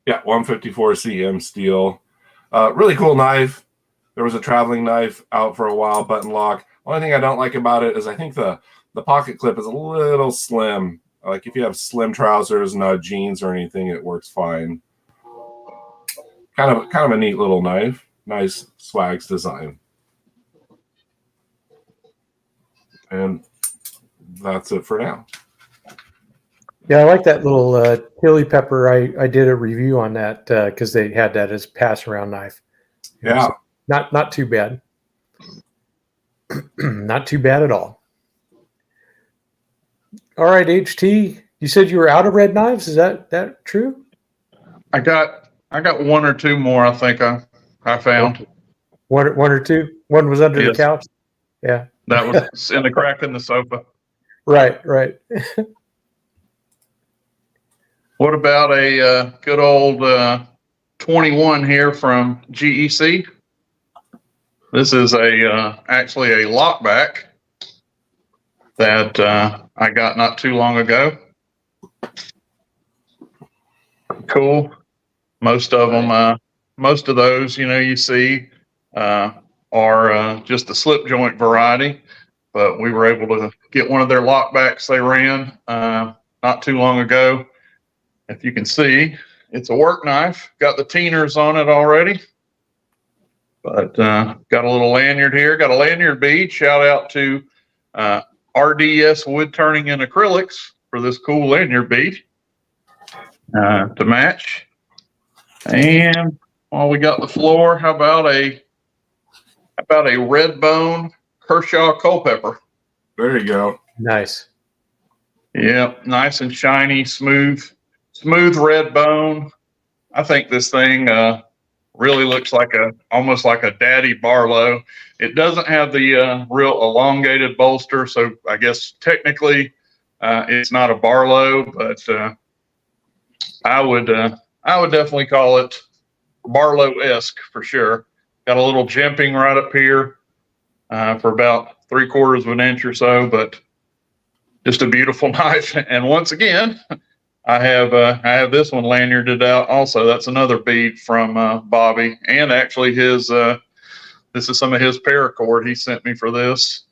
Yeah, 154 CM steel. Really cool knife. There was a traveling knife out for a while, button lock. Only thing I don't like about it is I think the pocket clip is a little slim. Like if you have slim trousers, not jeans or anything, it works fine. Kind of a neat little knife. Nice Swags design. And that's it for now. Yeah, I like that little chili pepper. I did a review on that because they had that as pass around knife. Yeah. So not too bad. Not too bad at all. All right, HT, you said you were out of red knives. Is that true? I got one or two more. I think I found. One or two. One was under the Yes. couch. Yeah. That was in the crack in the sofa. Right. What about a good old 21 here from GEC? This is actually a lockback that I got not too long ago. Cool. Most of them, most of those, you see are just the slip joint variety, but we were able to get one of their lockbacks they ran not too long ago. If you can see, it's a work knife. Got the teeners on it already, but got a little lanyard here. Got a lanyard bead. Shout out to RDS Wood Turning and Acrylics for this cool lanyard bead to match. And while we got the floor, how about a red bone Kershaw Culpeper? There you go. Nice. Yep, nice and shiny, smooth red bone. I think this thing really looks like almost like a daddy Barlow. It doesn't have the real elongated bolster, so I guess technically it's not a Barlow, but I would definitely call it Barlow-esque for sure. Got a little jimping right up here for about 3/4 of an inch or so, but just a beautiful knife. And once again, I have this one lanyarded out also. That's another bead from Bobby, and actually his this is some of his paracord he sent me for this.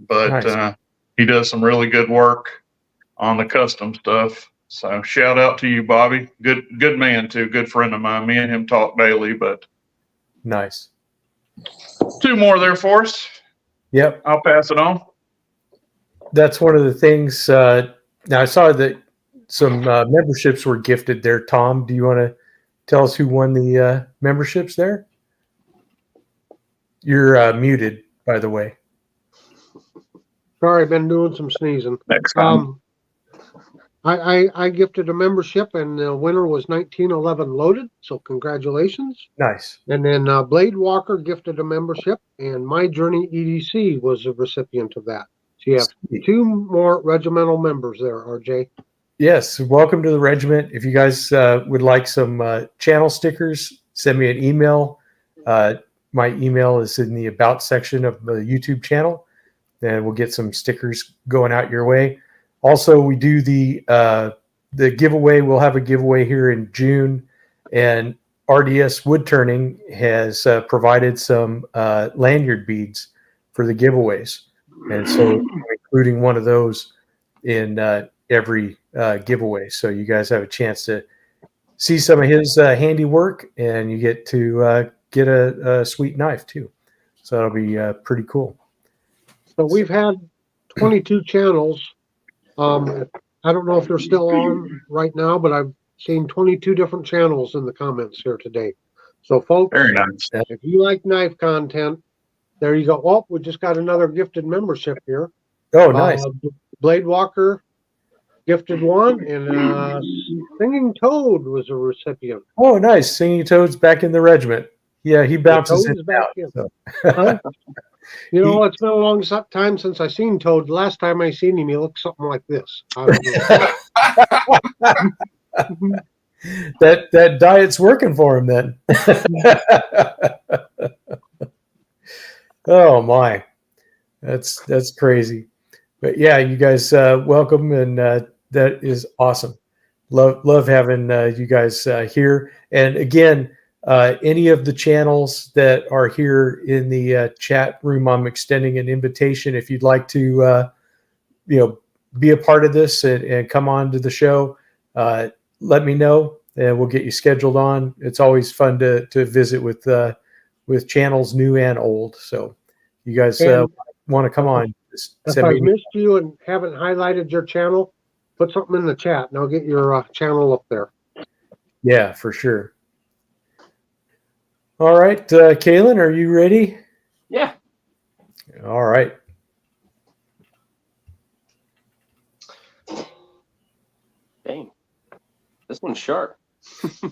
But Nice. he does some really good work on the custom stuff. So shout out to you, Bobby. Good man too. Good friend of mine. Me and him talk daily, but Nice. 2 more there for us. Yep. I'll pass it on. That's one of the things. Now I saw that some memberships were gifted there. Tom, do you want to tell us who won the memberships there? You're muted, by the way. Sorry, I've been doing some sneezing. Next time. I gifted a membership, and the winner was 1911 Loaded. So congratulations. Nice. And then Blade Walker gifted a membership, and My Journey EDC was a recipient of that. So you have 2 more regimental members there, RJ. Yes. Welcome to the regiment. If you guys would like some channel stickers, send me an email. My email is in the About section of the YouTube channel, and we'll get some stickers going out your way. Also, we do the giveaway. We'll have a giveaway here in June, and RDS Wood Turning has provided some lanyard beads for the giveaways, and so I'm including one of those in every giveaway. So you guys have a chance to see some of his handiwork, and you get to get a sweet knife too. So that'll be pretty cool. So we've had 22 channels. I don't know if they're still on right now, but I've seen 22 different channels in the comments here today. So folks, Very nice. if you like knife content, there you go. Oh, we just got another gifted membership here. Oh, nice. Blade Walker gifted one, and Singing Toad was a recipient. Oh, nice. Singing Toad's back in the regiment. Yeah, he bounces Toad in is back out. in. So. Huh? You know, it's been a long time since I seen Toad. Last time I seen him, he looked something like this. that diet's working for him then. Oh my, that's crazy. But yeah, you guys welcome, and that is awesome. Love having you guys here. And again, any of the channels that are here in the chat room, I'm extending an invitation. If you'd like to, be a part of this and come on to the show, let me know, and we'll get you scheduled on. It's always fun to visit with channels new and old. So you guys want to come on, just If send I me. missed you and haven't highlighted your channel, put something in the chat, and I'll get your channel up there. Yeah, for sure. All right, Kaylin, are you ready? Yeah. All right. Dang. This one's sharp. This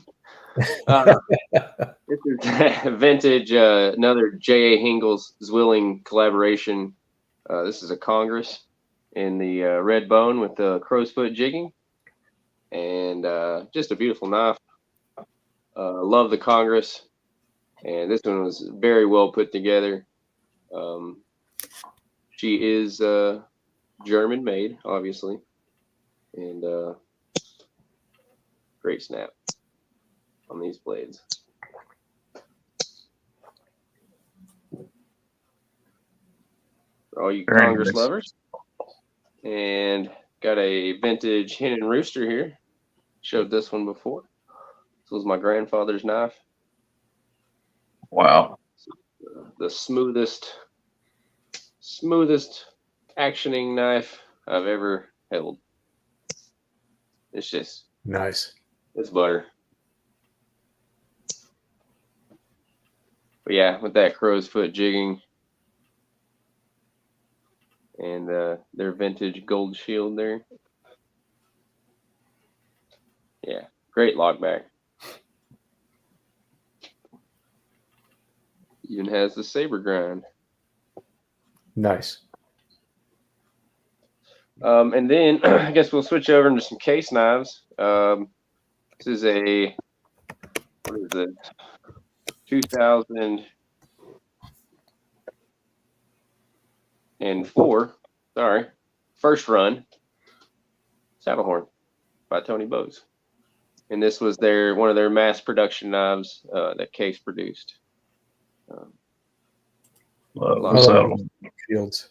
is vintage, another J.A. Hingles Zwilling collaboration. This is a Congress in the red bone with the crow's foot jigging. And just a beautiful knife. Love the Congress. And this one was very well put together. She is German made, obviously. And great snap on these blades. For all you Very Congress nice. lovers. And got a vintage Hen and Rooster here. Showed this one before. This was my grandfather's knife. Wow. The smoothest actioning knife I've ever held. It's just, Nice. it's butter. But yeah, with that crow's foot jigging and their vintage gold shield there. Yeah, great lockback. Even has the saber grind. Nice. And then I guess we'll switch over into some case knives. This is a, what is it? 2004, sorry, first run saddle horn by Tony Bose. And this was one of their mass production knives that Case produced. Love Love the it. saddle. Fields.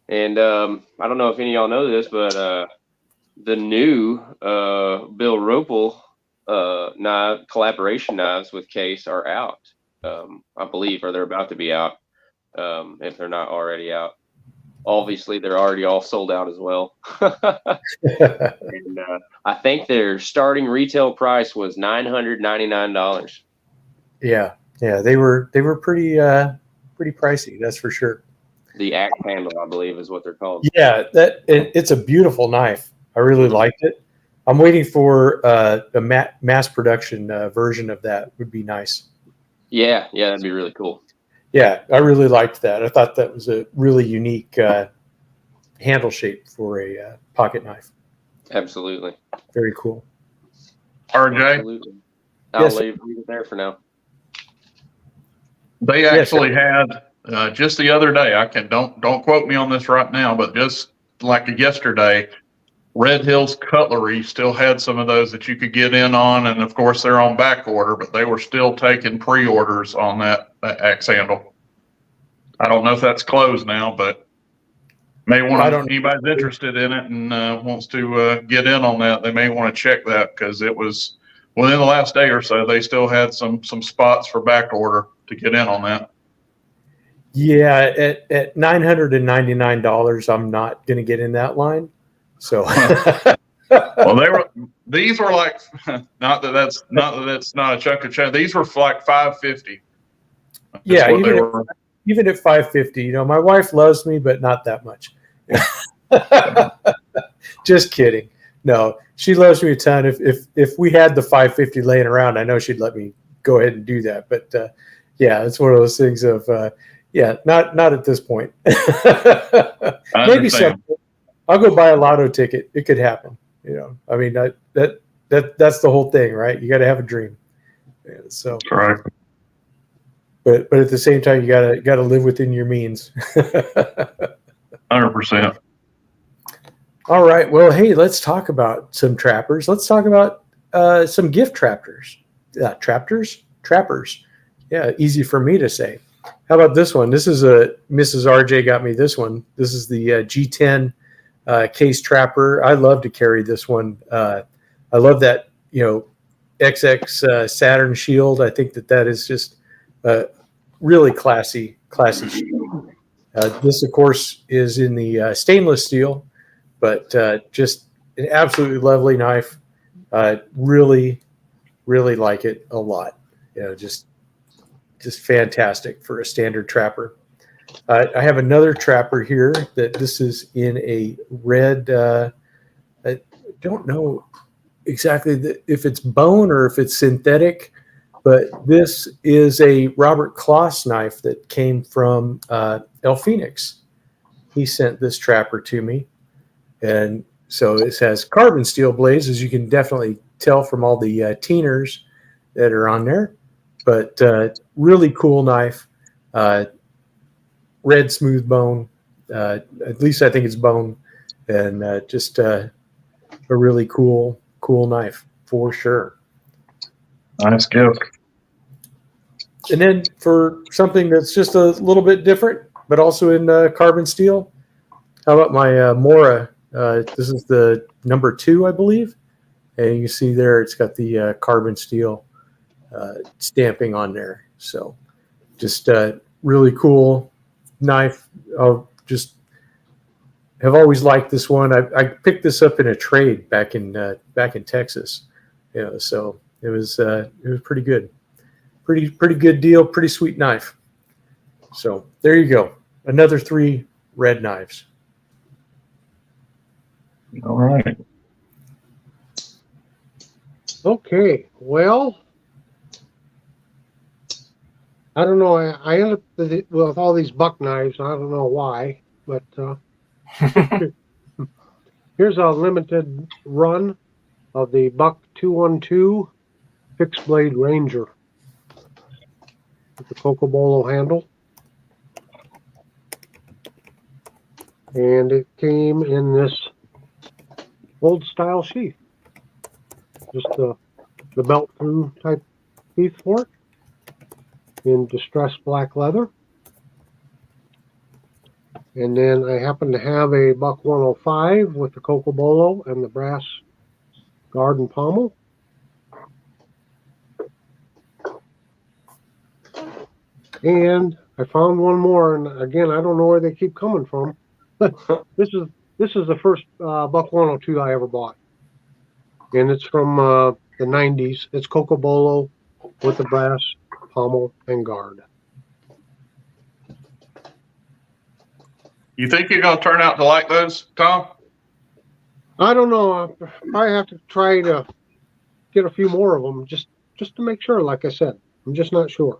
And I don't know if any of y'all know this, but the new Bill Ropel collaboration knives with Case are out. I believe, or they're about to be out, if they're not already out. Obviously, they're already all sold out as well. And I think their starting retail price was $999. Yeah, they were pretty pricey, that's for sure. The axe handle, I believe, is what they're called. Yeah, it's a beautiful knife. I really liked it. I'm waiting for a mass production version of that. Would be nice. Yeah, that'd be really cool. Yeah, I really liked that. I thought that was a really unique handle shape for a pocket knife. Absolutely. Very cool. RJ, Absolutely. I'll Yes. leave it there for now. they actually had just the other day. Don't quote me on this right now, but just like yesterday, Red Hills Cutlery still had some of those that you could get in on, and of course they're on back order, but they were still taking pre-orders on that axe handle. I don't know if that's closed now, but may want to. Anybody's interested in it and wants to get in on that, they may want to check that because it was within the last day or so. They still had some spots for back order to get in on that. Yeah, at $999, I'm not going to get in that line. So, Well, these were like not that that's not a chunk of change. These were like $550. Yeah, even at $550, my wife loves me, but not that much. Just kidding. No, she loves me a ton. If we had the $550 laying around, I know she'd let me go ahead and do that. But yeah, it's one of those things of not at this point. Maybe someday. I'll go buy a lotto ticket. It could happen. I mean, that's the whole thing, right? You got to have a dream. Yeah, so Right. But at the same time, you gotta live within your means. 100%. All right. Well, hey, let's talk about some trappers. Let's talk about some gift trappers. Trappers. Yeah, easy for me to say. How about this one? This is Mrs. RJ got me this one. This is the G10 case trapper. I love to carry this one. I love that XX Saturn shield. I think that is just really classy shield. This, of course, is in the stainless steel, but just an absolutely lovely knife. Really, really like it a lot. Just fantastic for a standard trapper. I have another trapper here that this is in a red. I don't know exactly if it's bone or if it's synthetic, but this is a Robert Kloss knife that came from El Phoenix. He sent this trapper to me, and so it has carbon steel blades, as you can definitely tell from all the Teeners that are on there. But really cool knife. Red smooth bone, at least I think it's bone, and just a really cool knife for sure. Nice gift. And then for something that's just a little bit different, but also in carbon steel, how about my Mora? This is the number 2, I believe, and you can see there it's got the carbon steel stamping on there. So just really cool knife. I'll just have always liked this one. I picked this up in a trade back in Texas, so it was pretty good, pretty good deal, pretty sweet knife. So there you go, another 3 red knives. All right. Okay, well, I don't know. I ended up with all these buck knives. I don't know why, but here's a limited run of the Buck 212 fixed blade Ranger with the Cocobolo handle. And it came in this old style sheath. Just the belt through type sheath for it in distressed black leather. And then I happen to have a buck 105 with the Cocobolo and the brass guard and pommel. And I found one more, and again, I don't know where they keep coming from. This is the first buck 102 I ever bought, and it's from the 90s. It's Cocobolo with the brass pommel and guard. You think you're gonna turn out to like those, Tom? I don't know. I have to try to get a few more of them just to make sure. Like I said, I'm just not sure.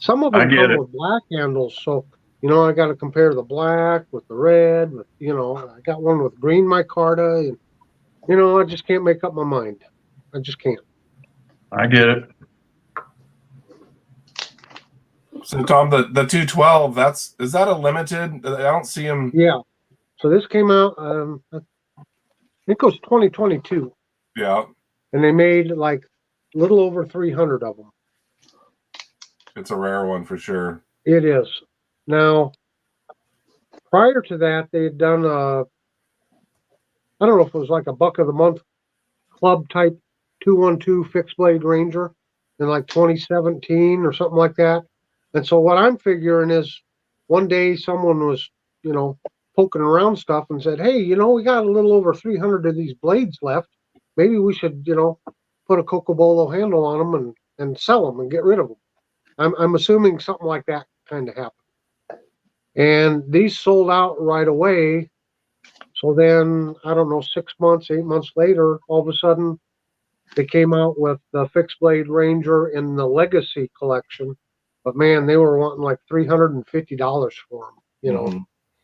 Some of them come with black handles, so I got to compare the black with the red. With I got one with green micarta, and I just can't make up my mind. I just can't. I get it. So Tom, the 212, is that a limited? I don't see them. Yeah. So this came out. I think it was 2022. Yeah. And they made like a little over 300 of them. It's a rare one for sure. It is. Now, prior to that, they had done I don't know if it was like a buck of the month club type 212 fixed blade Ranger in like 2017 or something like that. And so what I'm figuring is one day someone was, poking around stuff and said, hey, we got a little over 300 of these blades left. Maybe we should, put a Cocobolo handle on them and sell them and get rid of them. I'm assuming something like that kind of happened. And these sold out right away. So then, I don't know, 6 months, 8 months later, all of a sudden, they came out with the fixed blade Ranger in the Legacy collection. But man, they were wanting like $350 for them. Mm-hmm.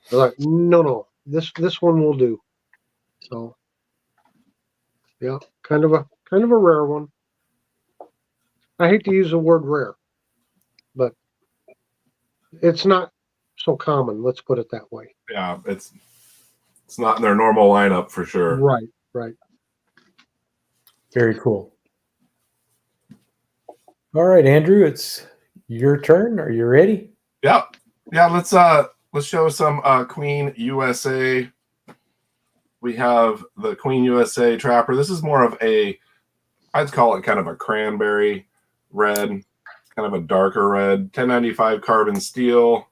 They're like, no, this one will do. So, yeah, kind of a rare one. I hate to use the word rare, but it's not so common. Let's put it that way. Yeah, it's not in their normal lineup for sure. Right. Very cool. All right, Andrew, it's your turn. Are you ready? Yeah. Let's show some Queen USA. We have the Queen USA Trapper. This is more of I'd call it kind of a cranberry red, kind of a darker red. 1095 carbon steel.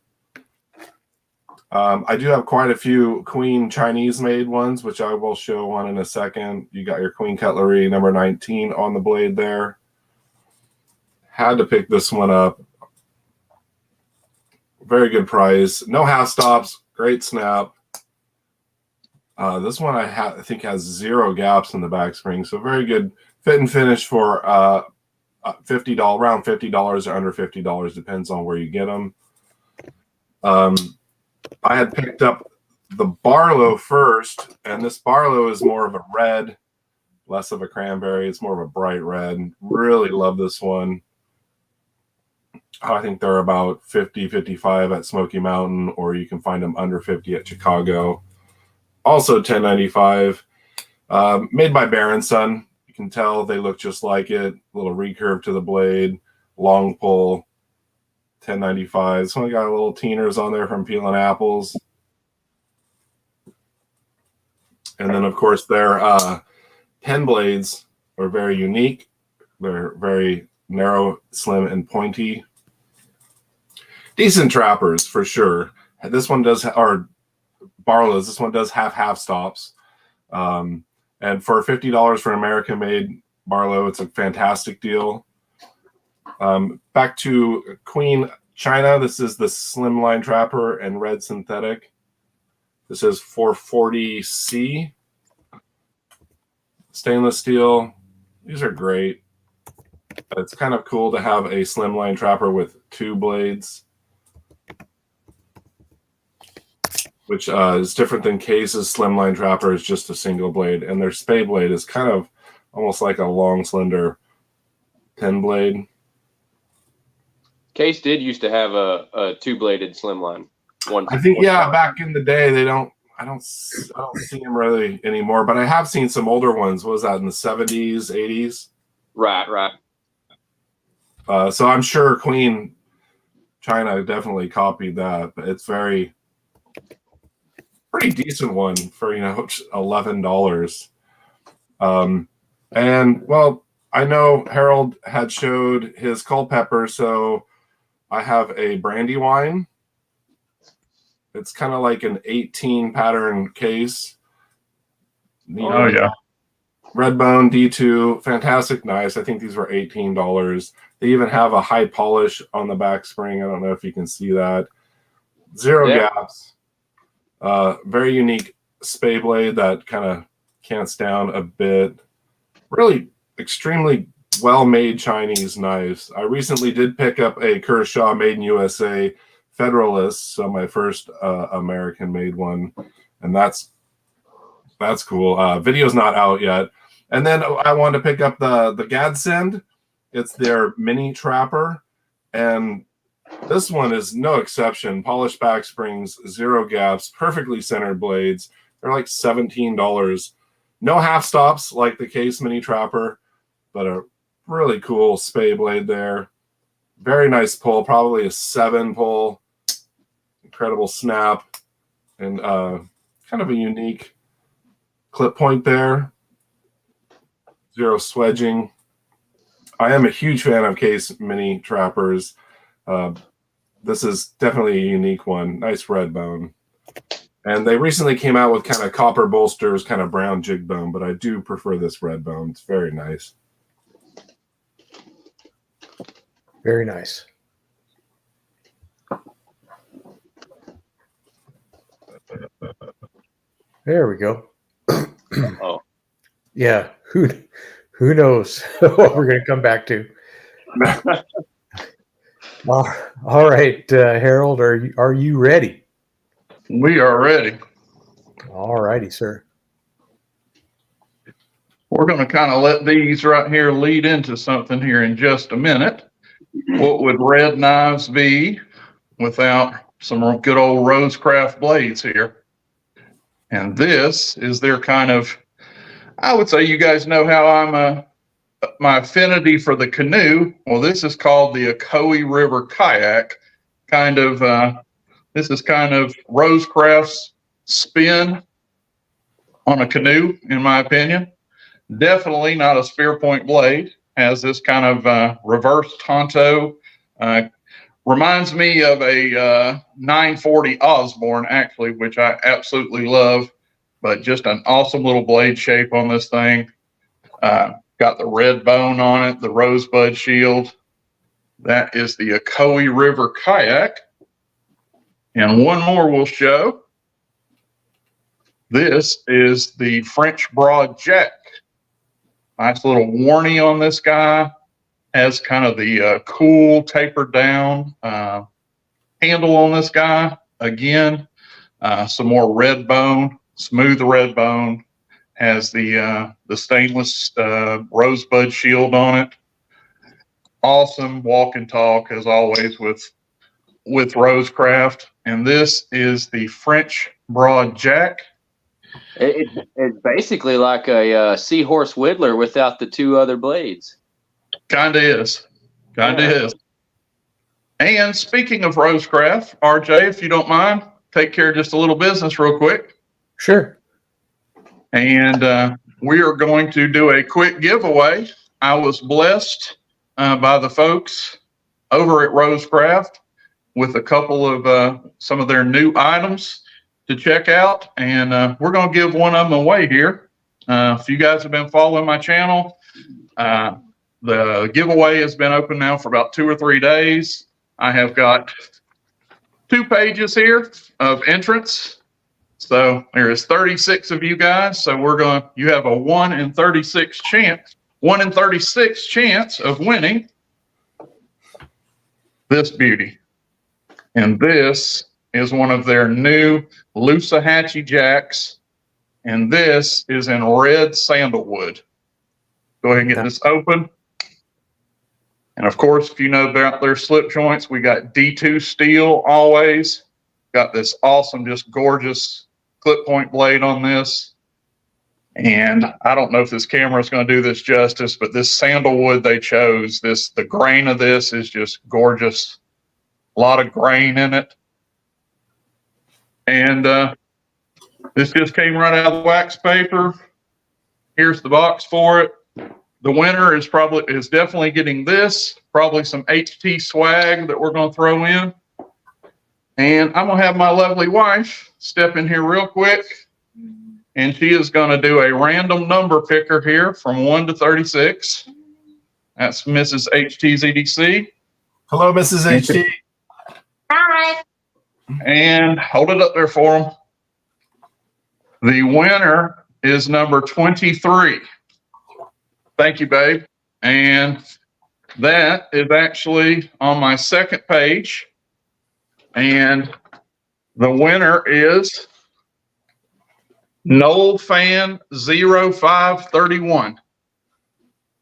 I do have quite a few Queen Chinese made ones, which I will show one in a second. You got your Queen Cutlery number 19 on the blade there. Had to pick this one up. Very good price. No half stops. Great snap. This one I think has 0 gaps in the back spring. So very good fit and finish for $50, around $50 or under $50. Depends on where you get them. I had picked up the Barlow first, and this Barlow is more of a red, less of a cranberry. It's more of a bright red. Really love this one. I think they're about 50, 55 at Smoky Mountain, or you can find them under 50 at Chicago. Also 1095, made by Baron Son. You can tell they look just like it. A little recurve to the blade, long pull. 1095. This one got a little Teeners on there from Peeling Apples. And then, of course, their pen blades are very unique. They're very narrow, slim, and pointy. Decent trappers, for sure. This one does, or Barlow's, this one does have half stops. And for $50 for an American-made Barlow, it's a fantastic deal. Back to Queen China. This is the Slimline Trapper and red synthetic. This is 440C. Stainless steel. These are great. It's kind of cool to have a Slimline Trapper with 2 blades, which is different than Case's Slimline Trapper is just a single blade, and their Spay blade is kind of almost like a long, slender 10 blade. Case did used to have a 2-bladed Slimline. I think back in the day I don't see them really anymore, but I have seen some older ones. What was that, in the 70s, 80s? Right. So I'm sure Queen China definitely copied that, but it's very pretty decent one for, $11. And well, I know Harold had showed his Culpeper, so I have a Brandywine. It's kind of like an 18 pattern case. Oh yeah. Redbone D2, fantastic knives. I think these were $18. They even have a high polish on the back spring. I don't know if you can see that. Zero gaps. Very unique spay blade that kind of cants down a bit. Really extremely well-made Chinese knives. I recently did pick up a Kershaw Made in USA Federalist, so my first American-made one, and that's cool. Video's not out yet. And then I wanted to pick up the Gadsend. It's their mini trapper, and this one is no exception. Polished back springs, zero gaps, perfectly centered blades. They're like $17. No half stops like the Case mini trapper, but a really cool spay blade there. Very nice pull, probably a 7 pull. Incredible snap, and kind of a unique clip point there. Zero swedging. I am a huge fan of Case mini trappers. This is definitely a unique one. Nice red bone. And they recently came out with kind of copper bolsters, kind of brown jig bone, but I do prefer this red bone. It's very nice. Very nice. There we go. Oh. Yeah, who knows what we're going to come back to. All right, Harold, are you ready? We are ready. All righty, sir. We're going to kind of let these right here lead into something here in just a minute. What would Red Knives be without some good old Rosecraft blades here? And this is their kind of, I would say, you guys know how I'm my affinity for the canoe. Well, this is called the Ocoee River Kayak. This is kind of Rosecraft's spin on a canoe, in my opinion. Definitely not a spear point blade. Has this kind of reverse Tonto. Reminds me of a 940 Osborne, actually, which I absolutely love. But just an awesome little blade shape on this thing. Got the red bone on it, the rosebud shield. That is the Ocoee River Kayak. And one more we'll show. This is the French Broad Jack. Nice little warnie on this guy. Has kind of the cool tapered down handle on this guy. Again, some more red bone, smooth red bone. Has the stainless rosebud shield on it. Awesome walk and talk as always with Rosecraft. And this is the French Broad Jack. It's basically like a Seahorse Whittler without the two other blades. Kinda is. And speaking of Rosecraft, RJ, if you don't mind, take care of just a little business real quick. Sure. And we are going to do a quick giveaway. I was blessed by the folks over at Rosecraft with a couple of some of their new items to check out. And we're going to give one of them away here. If you guys have been following my channel, the giveaway has been open now for about 2 or 3 days. I have got 2 pages here of entrants. So there is 36 of you guys. So you have a 1 in 36 chance of winning this beauty. And this is one of their new Loosahatchee Jacks. And this is in red sandalwood. Go ahead and get this open. And of course, if you know about their slip joints, we got D2 steel always. Got this awesome, just gorgeous clip point blade on this. And I don't know if this camera is going to do this justice, but this sandalwood they chose, the grain of this is just gorgeous. A lot of grain in it. And This just came right out of the wax paper. Here's the box for it. The winner is definitely getting this, probably some HT swag that we're going to throw in. And I'm going to have my lovely wife step in here real quick. And she is going to do a random number picker here from 1 to 36. That's Mrs. HTZDC. Hello, Mrs. HT. Hi. And hold it up there for them. The winner is number 23. Thank you, babe. And that is actually on my second page. And the winner is Noel Fan 0531.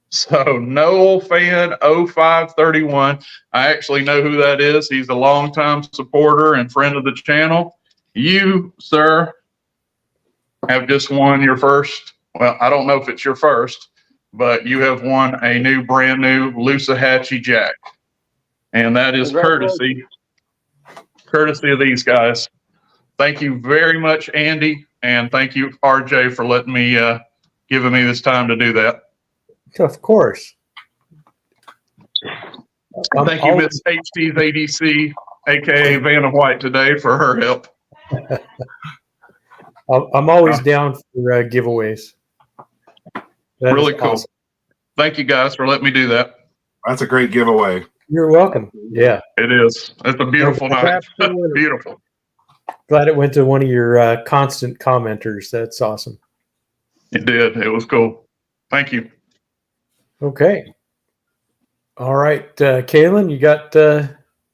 So Noel Fan 0531. I actually know who that is. He's a longtime supporter and friend of the channel. You, sir, have just won your first. Well, I don't know if it's your first, but you have won a brand new Loosahatchee Jack. And that is courtesy of these guys. Thank you very much, Andy. And thank you, RJ, for letting me, giving me this time to do that. Of course. Thank you, Miss HT's ADC, aka Vanna White, today for her help. I'm always down for giveaways. That Really is cool. awesome. Thank you guys for letting me do that. That's a great giveaway. You're welcome. Yeah. It is. It's a beautiful night. Beautiful. Glad it went to one of your constant commenters. That's awesome. It did. It was cool. Thank you. Okay. All right, Kaylin, you got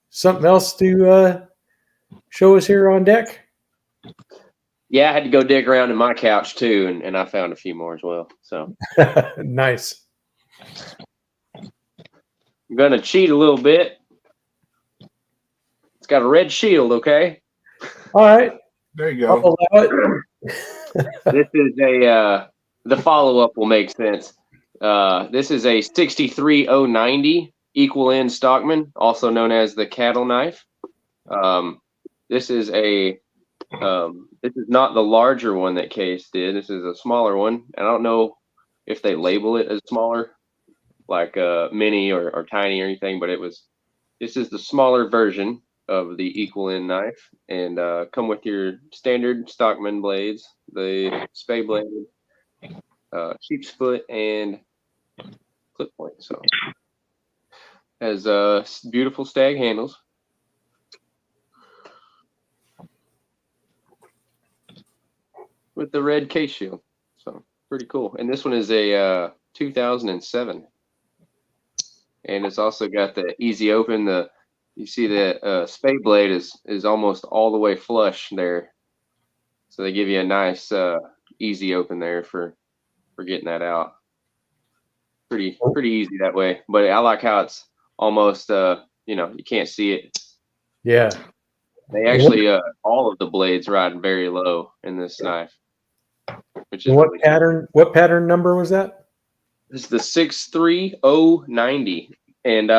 something else to show us here on deck? Yeah, I had to go dig around in my couch too, and I found a few more as well. So Nice. I'm gonna cheat a little bit. It's got a red shield, okay? All right. There you I'll go. allow it. This is the follow-up will make sense. This is a 63090 equal end Stockman, also known as the cattle knife. This is not the larger one that Case did. This is a smaller one. And I don't know if they label it as smaller, like mini or tiny or anything, but this is the smaller version of the equal end knife, and come with your standard Stockman blades, the spay blade, sheep's foot, and clip point. So has beautiful stag handles. With the red case shield. So pretty cool. And this one is a 2007. And it's also got the easy open. You see the spay blade is almost all the way flush there. So they give you a nice easy open there for getting that out. Pretty easy that way. But I like how it's almost you can't see it. Yeah. They actually all of the blades ride very low in this knife. Which is What really pattern? cool. What pattern number was that? This is the 63090, and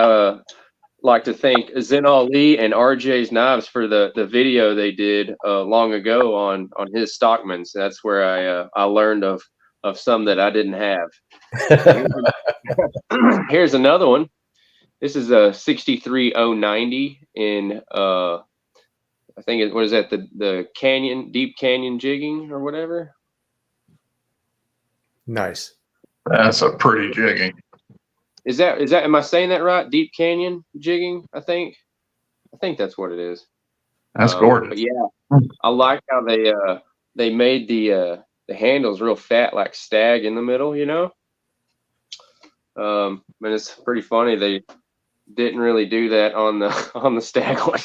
like to thank Zen Ali and RJ's Knives for the video they did long ago on his Stockmans. That's where I learned of some that I didn't have. Here's another one. This is a 63090 in I think what is that, the deep canyon jigging or whatever. Nice. That's a pretty jigging. Is that am I saying that right? Deep canyon jigging, I think that's what it is. That's gorgeous. But yeah, I like how they made the handles real fat, like stag in the middle, And it's pretty funny they didn't really do that on the stag one.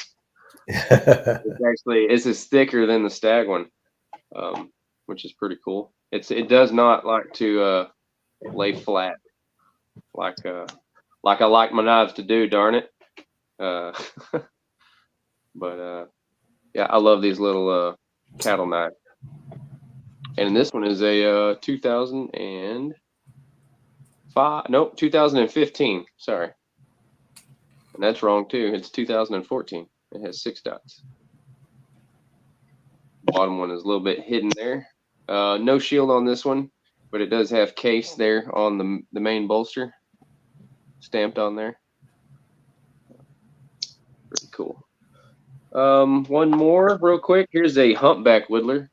It's thicker than the stag one, which is pretty cool. It does not like to lay flat like I like my knives to do, darn it. But yeah, I love these little cattle knives. And this one is a 2015. Sorry. And that's wrong too. It's 2014. It has 6 dots. bottom one is a little bit hidden there. No shield on this one, but it does have case there on the main bolster stamped on there. Pretty cool. One more real quick. Here's a humpback whittler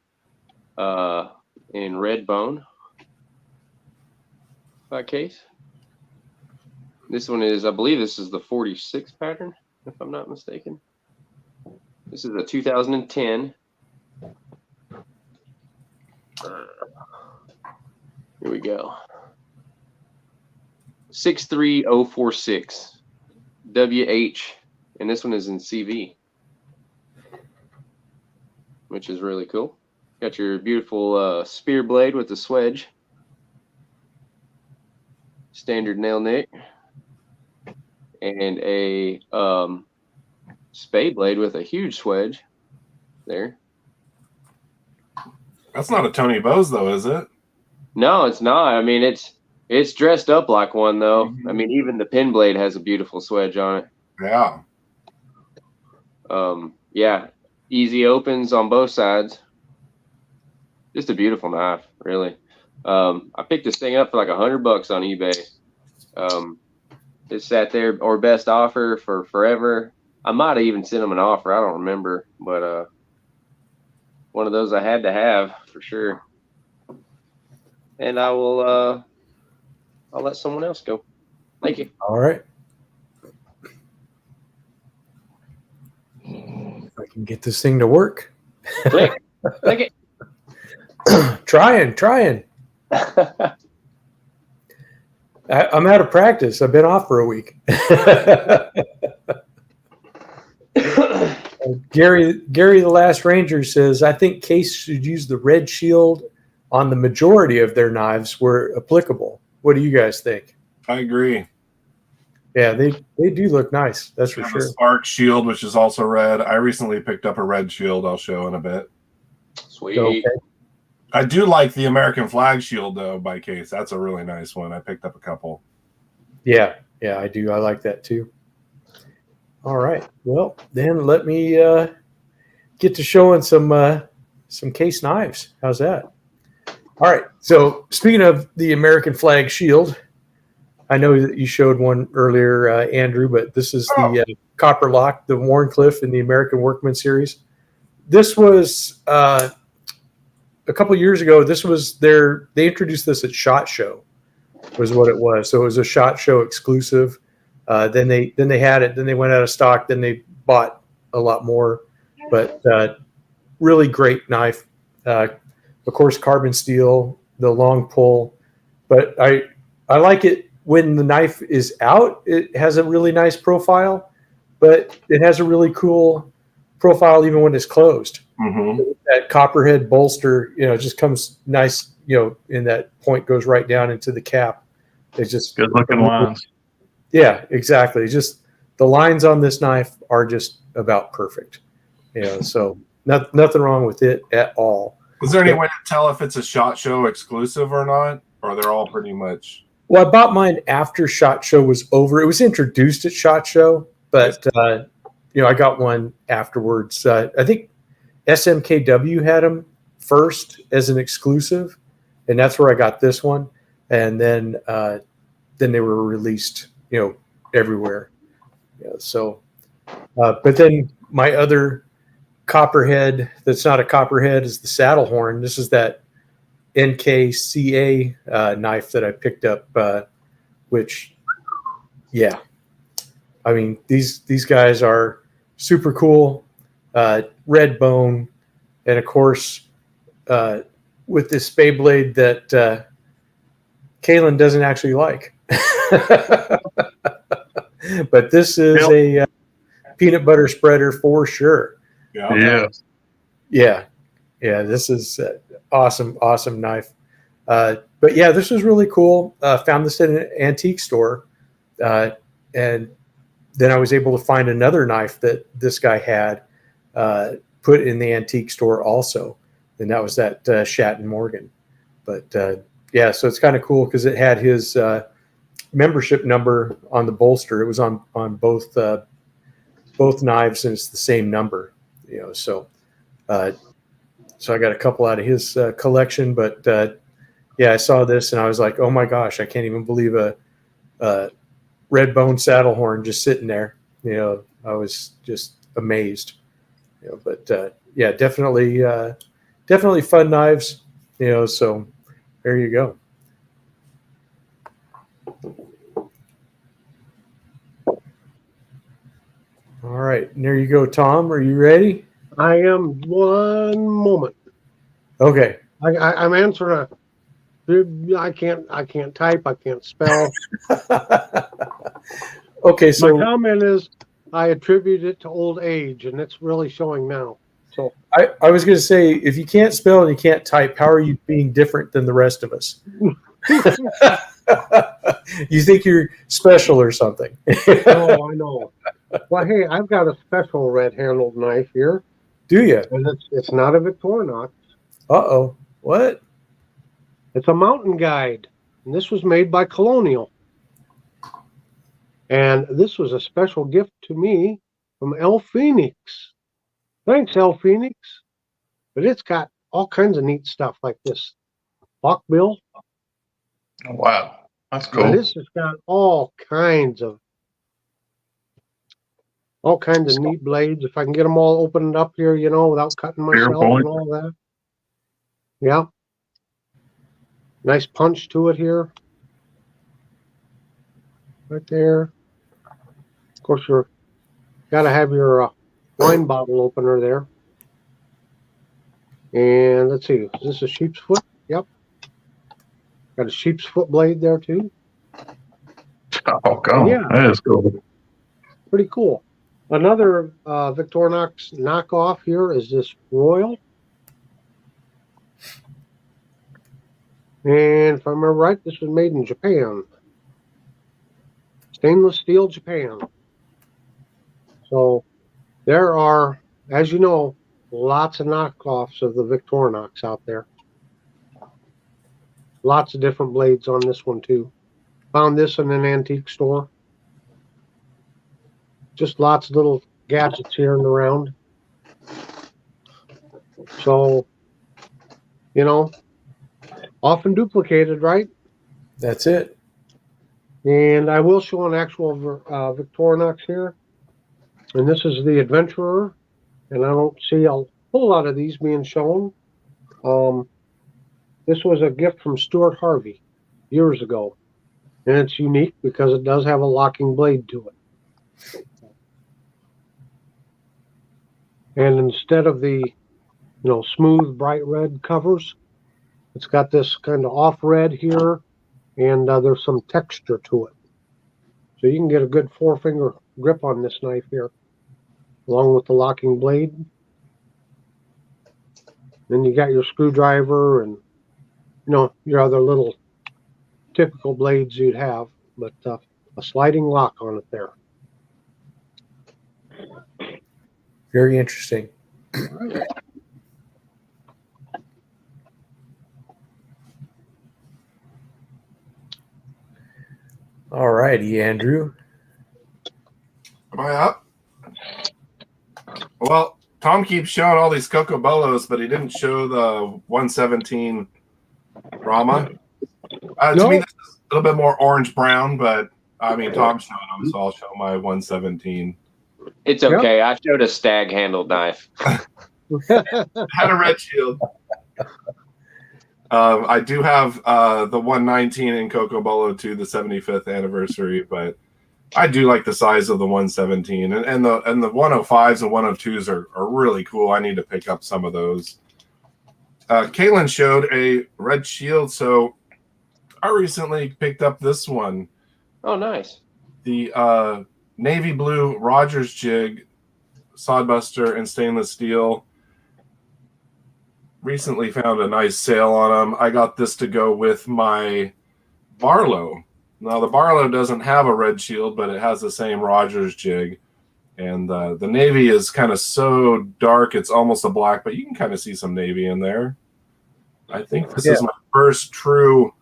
in red bone by case. This one is, I believe this is the 46 pattern, if I'm not mistaken. This is a 2010. Here we go. 63046 WH, and this one is in CV, which is really cool. Got your beautiful spear blade with the swedge, standard nail nick, and a spade blade with a huge swedge there. That's not a Tony Bose though, is it? No, it's not. I mean, it's dressed up like one though. I mean, even the pin blade has a beautiful swedge on it. Yeah. Yeah, easy opens on both sides. Just a beautiful knife, really. I picked this thing up for like $100 on eBay. It sat there, or best offer for forever. I might have even sent them an offer. I don't remember, but one of those I had to have for sure. And I will. I'll let someone else go. Thank you. All right. If I can get this thing to work. Click. Click it. Trying. I'm out of practice. I've been off for a week. Gary the Last Ranger says, I think Case should use the red shield on the majority of their knives where applicable. What do you guys think? I agree. Yeah, they do look nice. That's for sure. Spark shield, which is also red. I recently picked up a red shield. I'll show in a bit. Sweet. Okay. I do like the American flag shield though by Case. That's a really nice one. I picked up a couple. Yeah, I do. I like that too. All right. Well, then let me get to showing some Case knives. How's that? All right. So speaking of the American flag shield, I know that you showed one earlier, Andrew, but this is the Copper Lock, the Wharncliffe in the American Workman series. This was a couple years ago. This was they introduced this at SHOT Show, was what it was. So it was a SHOT Show exclusive. Then they had it. Then they went out of stock. Then they bought a lot more. But really great knife. Of course, carbon steel, the long pull. But I like it when the knife is out. It has a really nice profile, but it has a really cool profile even when it's closed. Mm-hmm. That copperhead bolster, just comes nice, and that point goes right down into the cap. It's just Good looking lines. Yeah, exactly. Just the lines on this knife are just about perfect. So nothing wrong with it at all. Is there any way to tell if it's a SHOT Show exclusive or not? Or they're all pretty much? Well, I bought mine after SHOT Show was over. It was introduced at SHOT Show, but I got one afterwards. I think SMKW had them first as an exclusive, and that's where I got this one. And then they were released, everywhere. But then my other copperhead that's not a copperhead is the saddle horn. This is that NKCA knife that I picked up, which, yeah, I mean, these guys are super cool. Red bone, and of course, with this spade blade that Kalen doesn't actually like. But this is a peanut butter spreader for sure. Yeah. This is awesome knife. But yeah, this was really cool. Found this in an antique store, and then I was able to find another knife that this guy had put in the antique store also, and that was that Shatton Morgan. But so it's kind of cool because it had his membership number on the bolster. It was on both knives, and it's the same number. So So I got a couple out of his collection, but yeah, I saw this and I was like, oh my gosh, I can't even believe a red bone saddle horn just sitting there. You know, I was just amazed. You know, but yeah, definitely fun knives. You know, so there you go. All right, and there you go, Tom. Are you ready? I am. One moment. Okay. I'm answering I can't type. I can't spell. Okay, so my comment is I attribute it to old age, and it's really showing now. So I was going to say, if you can't spell and you can't type, how are you being different than the rest of us? You think you're special or something? Oh, I know. Well, hey, I've got a special red-handled knife here. Do you? And it's not a Victorinox. Uh-oh. What? It's a Mountain Guide. And this was made by Colonial. And this was a special gift to me from El Phoenix. Thanks, El Phoenix. But it's got all kinds of neat stuff like this buckbill. Oh, wow. That's But cool. this has got all kinds of neat blades. If I can get them all opened up here, you know, without cutting Fair myself point. and all that. Yeah. Nice punch to it here. Right there. Of course, you're got to have your wine bottle opener there. And let's see, is this a sheep's foot? Yep. Got a sheep's foot blade there too. Oh, God. Yeah. That is cool. Pretty cool. Another Victorinox knockoff here is this Royal. And if I remember right, this was made in Japan. Stainless steel, Japan. So there are, as you know, lots of knockoffs of the Victorinox out there. Lots of different blades on this one too. Found this in an antique store. Just lots of little gadgets here and around. So, you know, often duplicated, right? That's it. And I will show an actual Victorinox here. And this is the Adventurer. And I don't see a whole lot of these being shown. This was a gift from Stuart Harvey years ago. And it's unique because it does have a locking blade to it. And instead of the, smooth, bright red covers, it's got this kind of off red here, and there's some texture to it. So you can get a good 4-finger grip on this knife here, along with the locking blade. Then you got your screwdriver and, your other little typical blades you'd have, but a sliding lock on it there. Very interesting. All righty, Andrew. Am I up? Well, Tom keeps showing all these Cocobolos, but he didn't show the 117 Rama. To me, this is a little bit more orange-brown, but, I mean, Tom's showing them, so I'll show my 117. It's okay. Yep. I showed a stag-handled knife. Had a red shield. I do have the 119 in Cocobolo to the 75th anniversary, but I do like the size of the 117, and the 105s and 102s are really cool. I need to pick up some of those. Caitlin showed a red shield, so I recently picked up this one. Oh, nice. The navy blue Rogers jig, sodbuster and stainless steel. Recently found a nice sale on them. I got this to go with my Barlow. Now, the Barlow doesn't have a red shield, but it has the same Rogers jig. And the navy is kind of so dark, it's almost a black, but you can kind of see some navy in there. I think this is my first true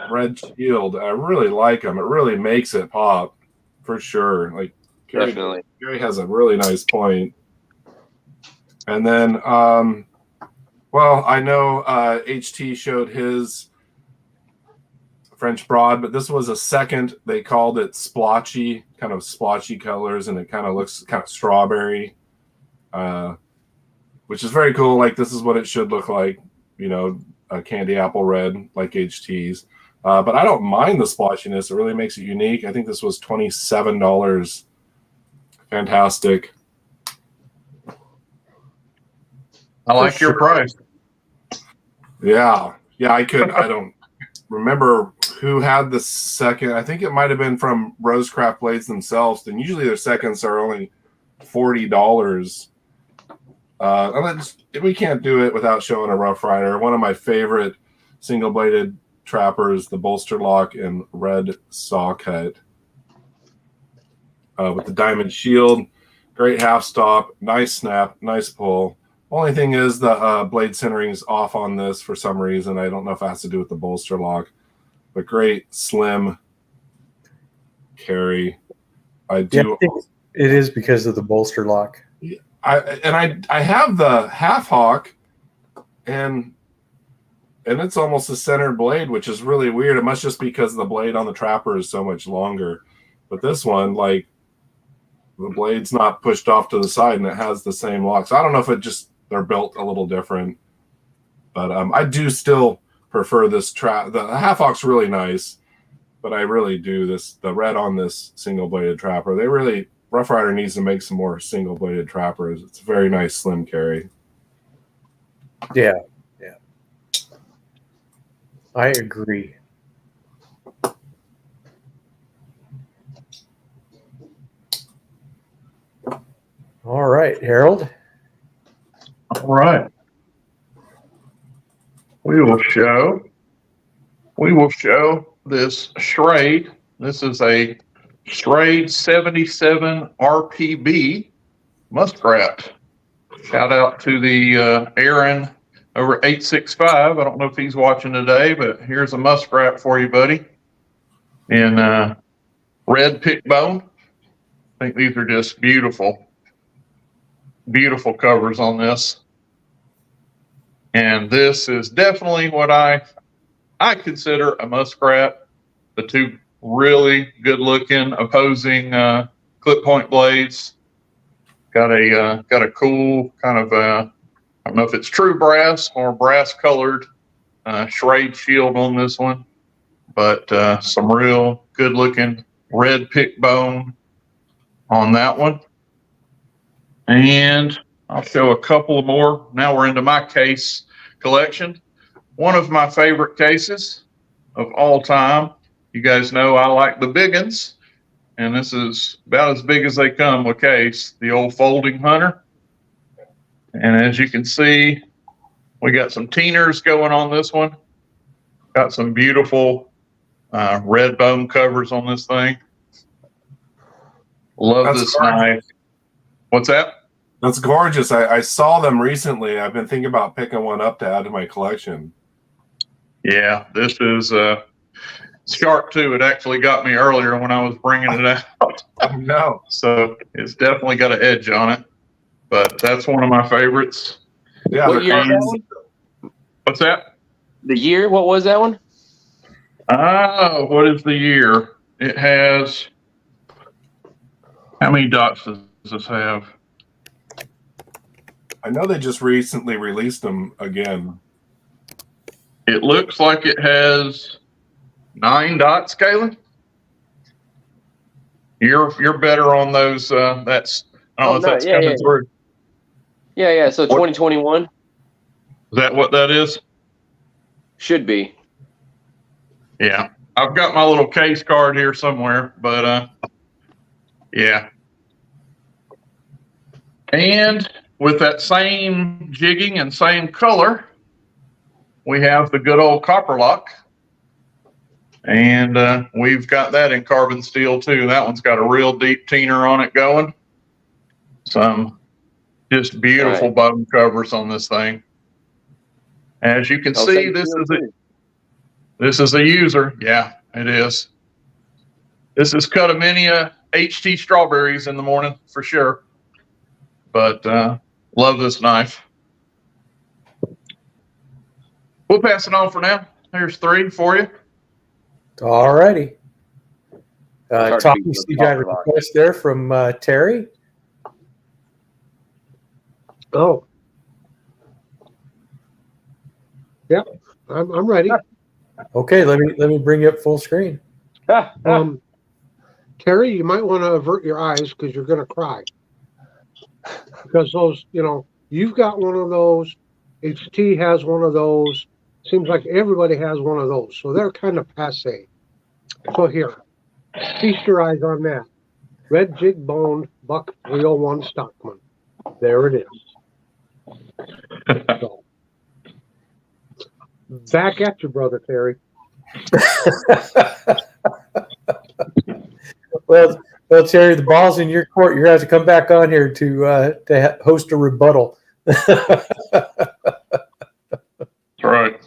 red shield. I really like them. It really makes it pop, for sure. Like, definitely. Gary has a really nice point. And then Well, I know HT showed his French Broad, but this was a second. They called it splotchy, kind of splotchy colors, and it kind of looks kind of strawberry, which is very cool. Like, this is what it should look like, you know, a candy apple red like HT's. But I don't mind the splotchiness. It really makes it unique. I think this was $27. Fantastic. I like your price. Yeah. I don't remember who had the second. I think it might have been from Rosecraft Blades themselves. And usually their seconds are only $40. We can't do it without showing a Rough Rider. One of my favorite single-bladed trappers, the Bolster Lock in red saw cut with the diamond shield. Great half stop, nice snap, nice pull. Only thing is the blade centering is off on this for some reason. I don't know if it has to do with the bolster lock, but great slim carry. I think it is because of the bolster lock. I have the half hawk, and it's almost a centered blade, which is really weird. It must just be because the blade on the trapper is so much longer. But this one, like, the blade's not pushed off to the side, and it has the same lock. So I don't know if it just they're built a little different, but I do still prefer this trap. The half hawk's really nice, but I really do the red on this single bladed trapper. Rough Rider needs to make some more single bladed trappers. It's a very nice slim carry. Yeah. I agree. All right, Harold. All right. We will show this Schrade. This is a Schrade 77 RPB muskrat. Shout out to the Aaron over 865. I don't know if he's watching today, but here's a muskrat for you, buddy. In red pick bone. I think these are just beautiful covers on this. And this is definitely what I consider a muskrat. The two really good looking opposing clip point blades. Got a cool kind of I don't know if it's true brass or brass colored Schrade shield on this one, but some real good looking red pick bone on that one. And I'll show a couple more. Now we're into my case collection. One of my favorite cases of all time. You guys know I like the big ones, and this is about as big as they come with case, the old Folding Hunter. And as you can see, we got some Teeners going on this one. Got some beautiful red bone covers on this thing. Love this knife. What's that? That's gorgeous. I saw them recently. I've been thinking about picking one up to add to my collection. Yeah, this is sharp too. It actually got me earlier when I was bringing it out. Oh, no. So it's definitely got an edge on it. But that's one of my favorites. Yeah. What year is that one? What's that? The year? What was that one? What is the year? It has, how many dots does this have? I know they just recently released them again. It looks like it has 9 dots, Kaylin. You're better on those. That's I don't know if that's coming through. Yeah. So 2021. Is that what that is? Should be. Yeah. I've got my little case card here somewhere, but yeah. And with that same jigging and same color, we have the good old Copper Lock. And we've got that in carbon steel too. That one's got a real deep teener on it going. Some just beautiful bottom covers on this thing. As you can see, this is a user. Yeah, it is. This is cut a many HT strawberries in the morning for sure. But love this knife. We'll pass it on for now. Here's 3 for you. All righty. hard to Tommy, beat those you got a copper locks. request there from Terry? Oh. Yep, I'm ready. Okay, let me bring you up full screen. Terry, you might want to avert your eyes because you're going to cry. Because those, you've got one of those. HT has one of those. Seems like everybody has one of those. So they're kind of passe. So here, feast your eyes on that. Red jig boned buck 301 Stockman. There it is. So, back at you, brother Terry. Well, Terry, the ball's in your court. You're going to have to come back on here to host a rebuttal. That's right.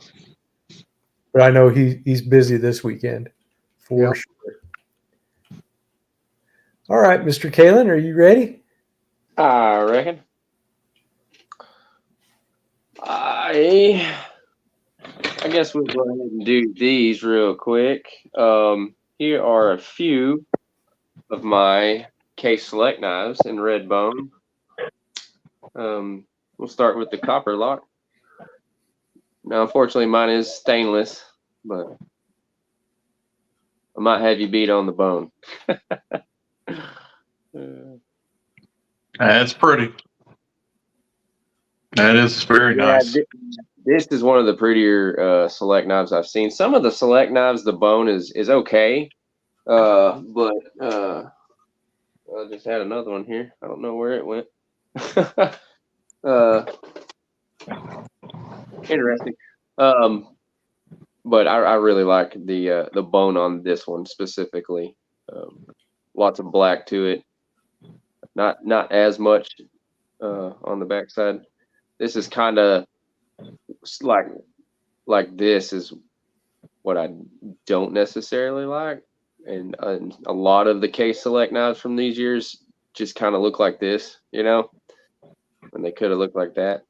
But I know he's busy this weekend for sure. All right, Mr. Kalen, are you ready? I reckon. I guess we'll go ahead and do these real quick. Here are a few of my Case Select knives in red bone. We'll start with the copper lock. Now, unfortunately, mine is stainless, but I might have you beat on the bone. That's pretty. That is very nice. This is one of the prettier Select knives I've seen. Some of the Select knives, the bone is okay, but I just had another one here. I don't know where it went. Interesting. But I really like the bone on this one specifically. Lots of black to it. Not as much on the backside. This is kind of like this is what I don't necessarily like, and a lot of the Case Select knives from these years just kind of look like this, and they could have looked like that.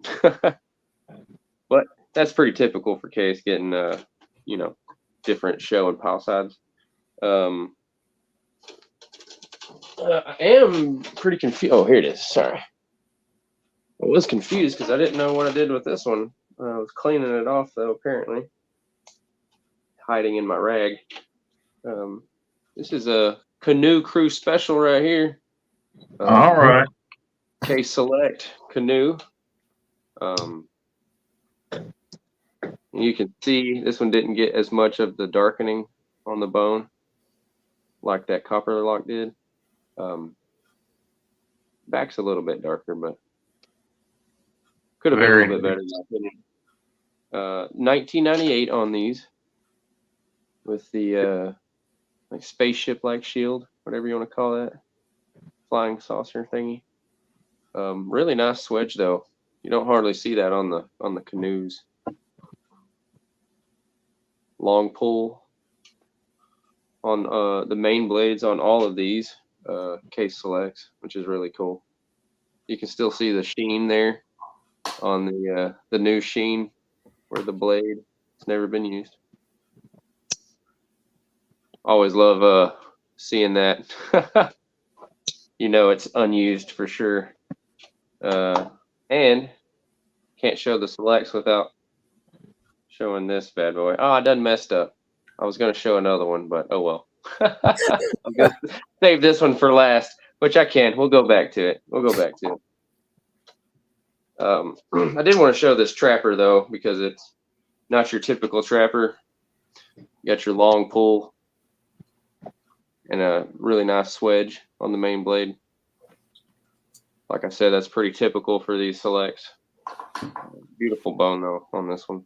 But that's pretty typical for Case, getting different show and pile sides. I am pretty confused. Oh, here it is. Sorry. I was confused because I didn't know what I did with this one. I was cleaning it off, though, apparently. Hiding in my rag. This is a Canoe Crew special right here. All right. Case Select Canoe. You can see this one didn't get as much of the darkening on the bone like that copper lock did. Back's a little bit darker, but could have been a little bit better in my opinion. 1998 on these with the like spaceship-like shield, whatever you want to call that, flying saucer thingy. Really nice swedge though. You don't hardly see that on the canoes. Long pull on the main blades on all of these Case Selects, which is really cool. You can still see the sheen there on the new sheen where the blade has never been used. Always love seeing that. It's unused for sure. And can't show the Selects without showing this bad boy. Oh, I done messed up. I was going to show another one, but oh well. I'm going to save this one for last, which I can. We'll go back to it. I did want to show this trapper, though, because it's not your typical trapper. You got your long pull and a really nice swedge on the main blade. Like I said, that's pretty typical for these Selects. Beautiful bone, though, on this one.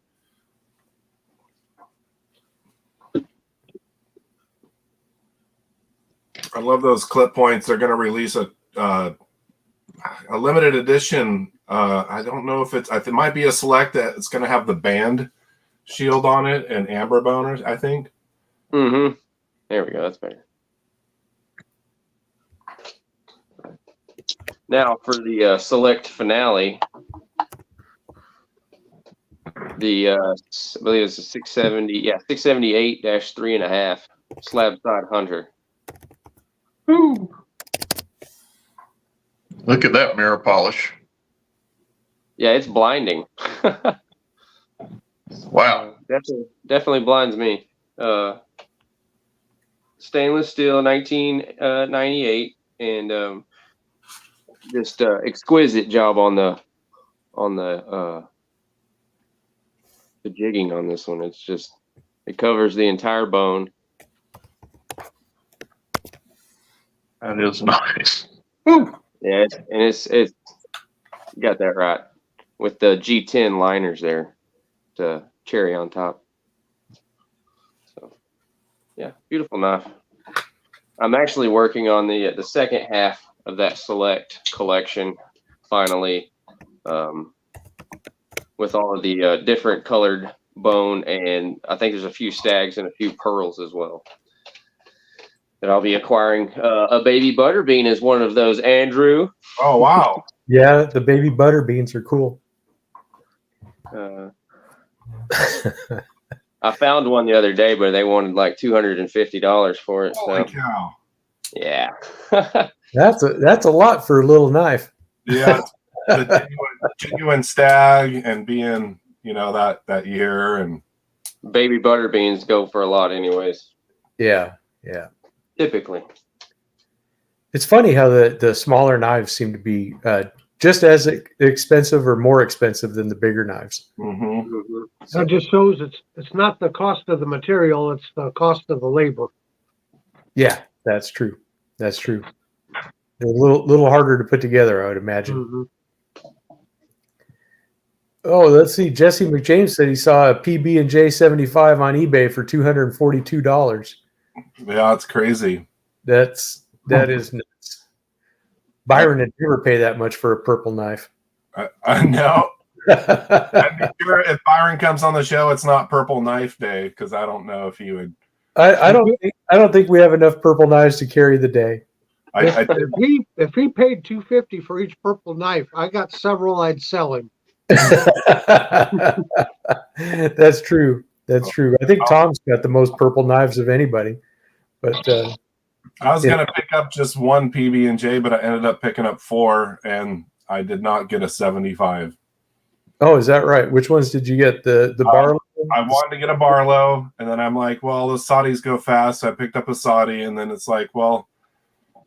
I love those clip points. They're going to release a limited edition. I don't know if it might be a Select that it's going to have the band shield on it and amber boners, I think. Mm-hmm. There we go. That's better. Now for the Select Finale. I believe it's a 670, 678-3.5 slab side hunter. Woo. Look at that mirror polish. Yeah, it's blinding. Wow. Definitely blinds me. Stainless steel, 1998, and just exquisite job on the jigging on this one. It's just, it covers the entire bone. That is nice. Woo. Yeah, it's you got that right with the G10 liners there, the cherry on top. So, yeah, beautiful knife. I'm actually working on the second half of that select collection finally, with all of the different colored bone, and I think there's a few stags and a few pearls as well that I'll be acquiring. A baby butterbean is one of those, Andrew. Oh, wow. Yeah, the baby butter beans are cool. I found one the other day, but they wanted like $250 for it. Holy So cow. yeah. That's a lot for a little knife. Yeah. The genuine stag and being, that year, and Baby butterbeans go for a lot anyways. Yeah. Typically. It's funny how the smaller knives seem to be just as expensive or more expensive than the bigger knives. mm-hmm. That just shows it's not the cost of the material, it's the cost of the labor. Yeah, that's true. That's true. They're a little harder to put together, I would imagine. Mhm. Oh, let's see. Jesse McJames said he saw a PB&J 75 on eBay for $242. Yeah, it's crazy. That is nuts. Byron would never pay that much for a purple knife. I know. I'm sure if Byron comes on the show, it's not Purple Knife Day, because I don't know if he would. I don't think we have enough purple knives to carry the day. I did. If he paid $250 for each purple knife, I got several I'd sell him. That's true. That's true. I think Tom's got the most purple knives of anybody. But I was gonna pick up just one PB&J, but I ended up picking up 4, and I did not get a 75. oh, is that right? Which ones did you get? The Barlow? I wanted to get a Barlow, and then I'm like, well, the Saudis go fast, so I picked up a Saudi, and then it's like, well,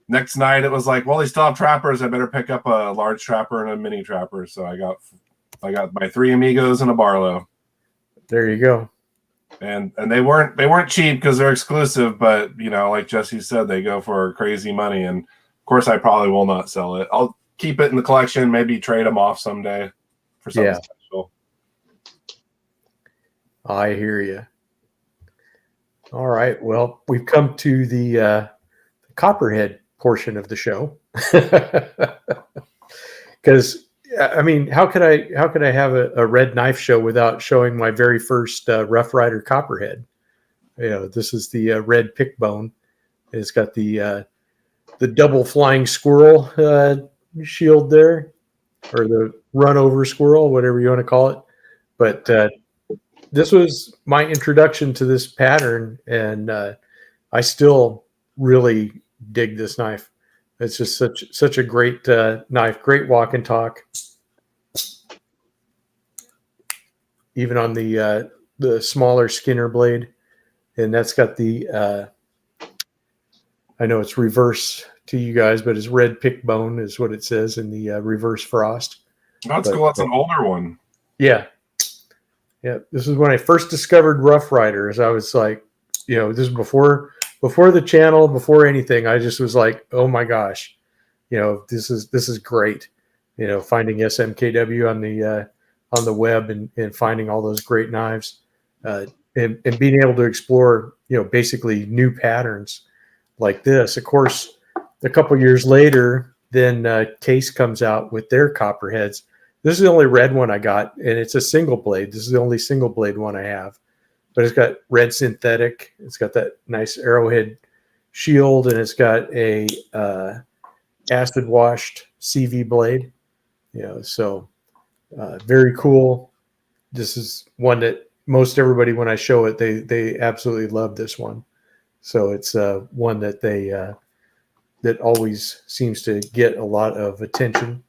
next night it was like, well, they still have trappers. I better pick up a large trapper and a mini trapper. So I got my 3 Amigos and a Barlow. There you go. And they weren't cheap because they're exclusive, but like Jesse said, they go for crazy money. And of course, I probably will not sell it. I'll keep it in the collection, maybe trade them off someday for something special. I hear you. All right. Well, we've come to the Copperhead portion of the show. Because I mean, how could I have a red knife show without showing my very first Rough Rider Copperhead? This is the red pick bone. It's got the double flying squirrel shield there, or the run over squirrel, whatever you want to call it. But this was my introduction to this pattern, and I still really dig this knife. It's just such a great knife, great walk and talk. Even on the smaller Skinner blade, and that's got the I know it's reverse to you guys, but it's red pick bone is what it says in the reverse frost. That's cool. That's an older one. Yeah. This is when I first discovered Rough Riders. I was like, this is before the channel, before anything. I just was like, oh my gosh, this is great. Finding SMKW on the web and finding all those great knives, and being able to explore, basically new patterns like this. Of course, a couple years later, then Case comes out with their Copperheads. This is the only red one I got, and it's a single blade. This is the only single blade one I have, but it's got red synthetic. It's got that nice arrowhead shield, and it's got a acid washed CV blade. So very cool. this is one that most everybody, when I show it, they absolutely love this one. So it's one that that always seems to get a lot of attention.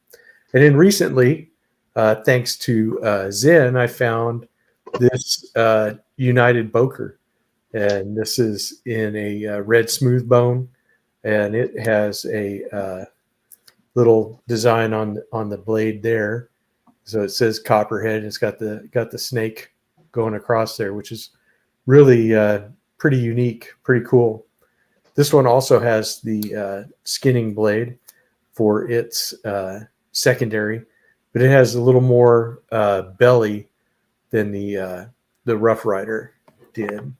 And then recently, thanks to Zen, I found this United Boker, and this is in a red smooth bone, and it has a little design on the blade there. So it says Copperhead. It's got the snake going across there, which is really pretty unique, pretty cool. This one also has the skinning blade for its secondary, but it has a little more belly than the Rough Rider did.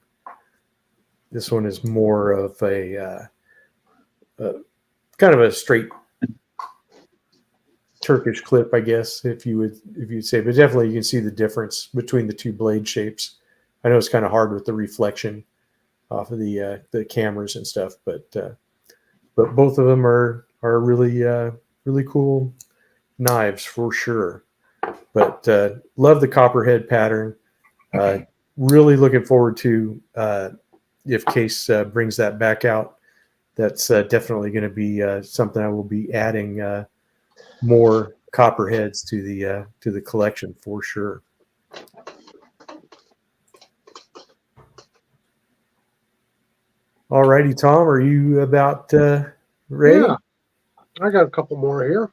This one is more of a kind of a straight Turkish clip, I guess, if you'd say, but definitely you can see the difference between the two blade shapes. I know it's kind of hard with the reflection off of the cameras and stuff, but both of them are really really cool knives for sure. But love the Copperhead pattern. Really looking forward to if Case brings that back out. That's definitely going to be something I will be adding more Copperheads to the collection for sure. All righty, Tom, are you about ready? Yeah, I got a couple more here.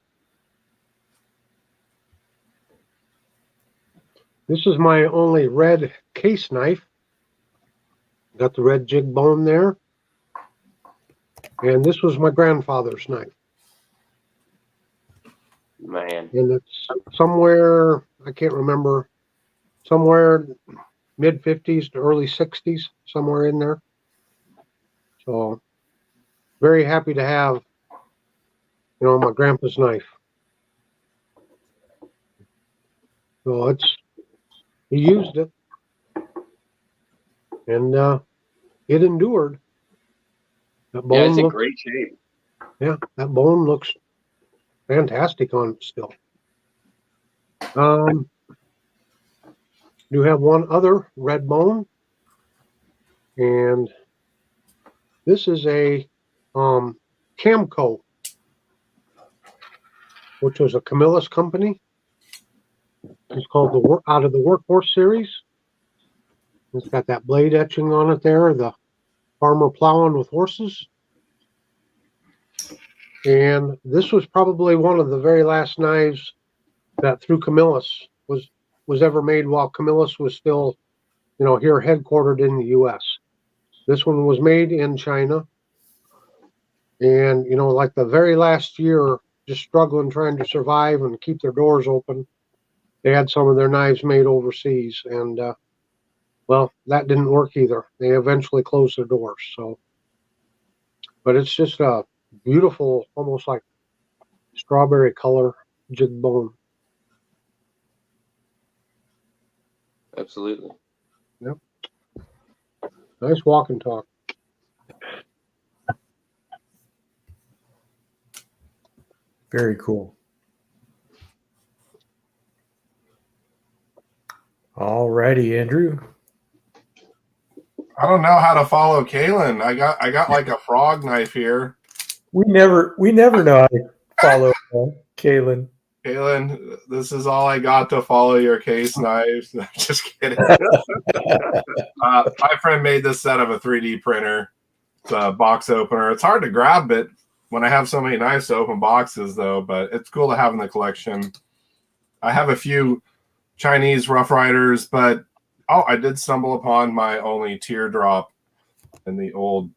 This is my only red case knife. Got the red jig bone there. And this was my grandfather's knife. Man. And it's somewhere, I can't remember, somewhere mid 50s to early 60s, somewhere in there. So very happy to have, my grandpa's knife. So he used it, and it endured. That bone Yeah, it's in great shape. Yeah, that bone looks fantastic on it still. Do have one other red bone, and this is a Camco, which was a Camillus company. It's called out of the Workhorse series. It's got that blade etching on it there, the farmer plowing with horses. And this was probably one of the very last knives that through Camillus was ever made while Camillus was still, here headquartered in the U.S. This one was made in China. And, like the very last year, just struggling, trying to survive and keep their doors open, they had some of their knives made overseas. And, well, that didn't work either. They eventually closed their doors. So, but it's just a beautiful, almost like strawberry color jig bone. Absolutely. Yep. Nice walk and talk. Very cool. All righty, Andrew. I don't know how to follow Kalen. I got like a frog knife here. We never know how to follow Kalen. Kalen, this is all I got to follow your case knives. Just kidding. My friend made this set of a 3D printer. It's a box opener. It's hard to grab it when I have so many knives to open boxes, though, but it's cool to have in the collection. I have a few Chinese Rough Riders, but I did stumble upon my only teardrop in the old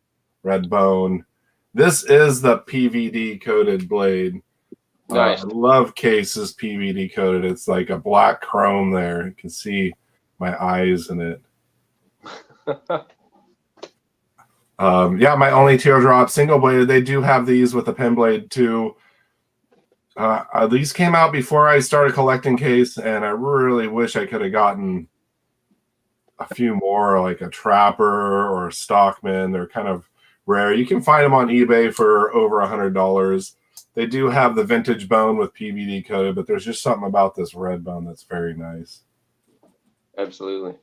red bone. This is the PVD coated blade. Nice. I love Case's PVD coated. It's like a black chrome there. You can see my eyes in it. Yeah, my only teardrop single bladed. They do have these with a pen blade too. These came out before I started collecting Case, and I really wish I could have gotten a few more, like a Trapper or a Stockman. They're kind of rare. You can find them on eBay for over $100. They do have the vintage bone with PVD coated, but there's just something about this red bone that's very nice. Absolutely.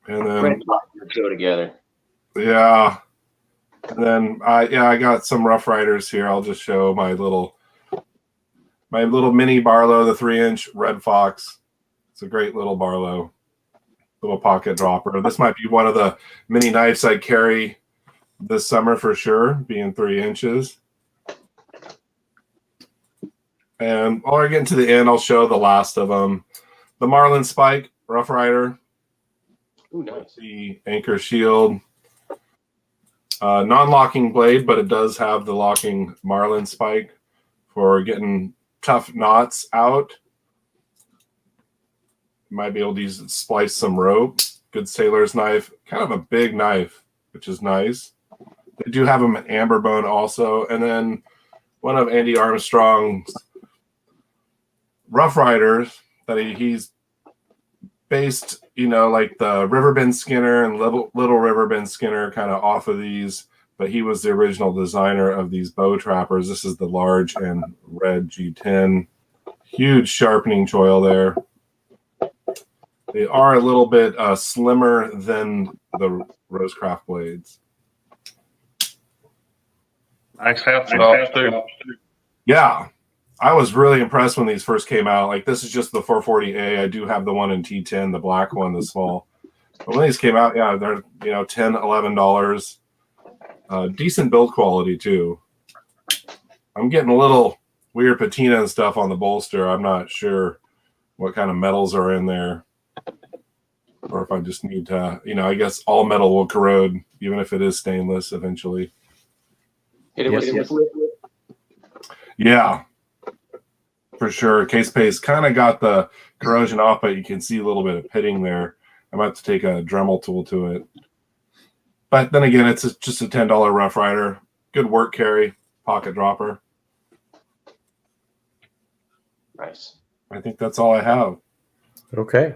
And then Red Fox would go together. yeah. And then I got some Rough Riders here. I'll just show my little mini Barlow, the 3-inch Red Fox. It's a great little Barlow, little pocket dropper. This might be one of the mini knives I carry this summer for sure, being 3 inches. And while I get into the end, I'll show the last of them. The Marlin Spike Rough Rider. Ooh, nice. The anchor shield. Non-locking blade, but it does have the locking Marlin Spike for getting tough knots out. You might be able to use it to splice some rope. Good sailor's knife. Kind of a big knife, which is nice. They do have them at amber bone also. And then one of Andy Armstrong's Rough Riders that he's based, like the Riverbend Skinner and Little Riverbend Skinner kind of off of these, but he was the original designer of these bow trappers. This is the large and red G10. Huge sharpening choil there. They are a little bit slimmer than the Rosecraft blades. Nice half stops too. Yeah. I was really impressed when these first came out. Like, this is just the 440A. I do have the one in T10, the black one, the small. But when these came out, yeah, they're $10, $11. Decent build quality too. I'm getting a little weird patina and stuff on the bolster. I'm not sure what kind of metals are in there, or if I just need to. I guess all metal will corrode, even if it is stainless eventually. Hit it with some Yeah. For sure. Case paste kind of got the corrosion off, but you can see a little bit of pitting there. I'm about to take a Dremel tool to it. But then again, it's just a $10 Rough Rider. Good work carry, pocket dropper. Nice. I think that's all I have. Okay.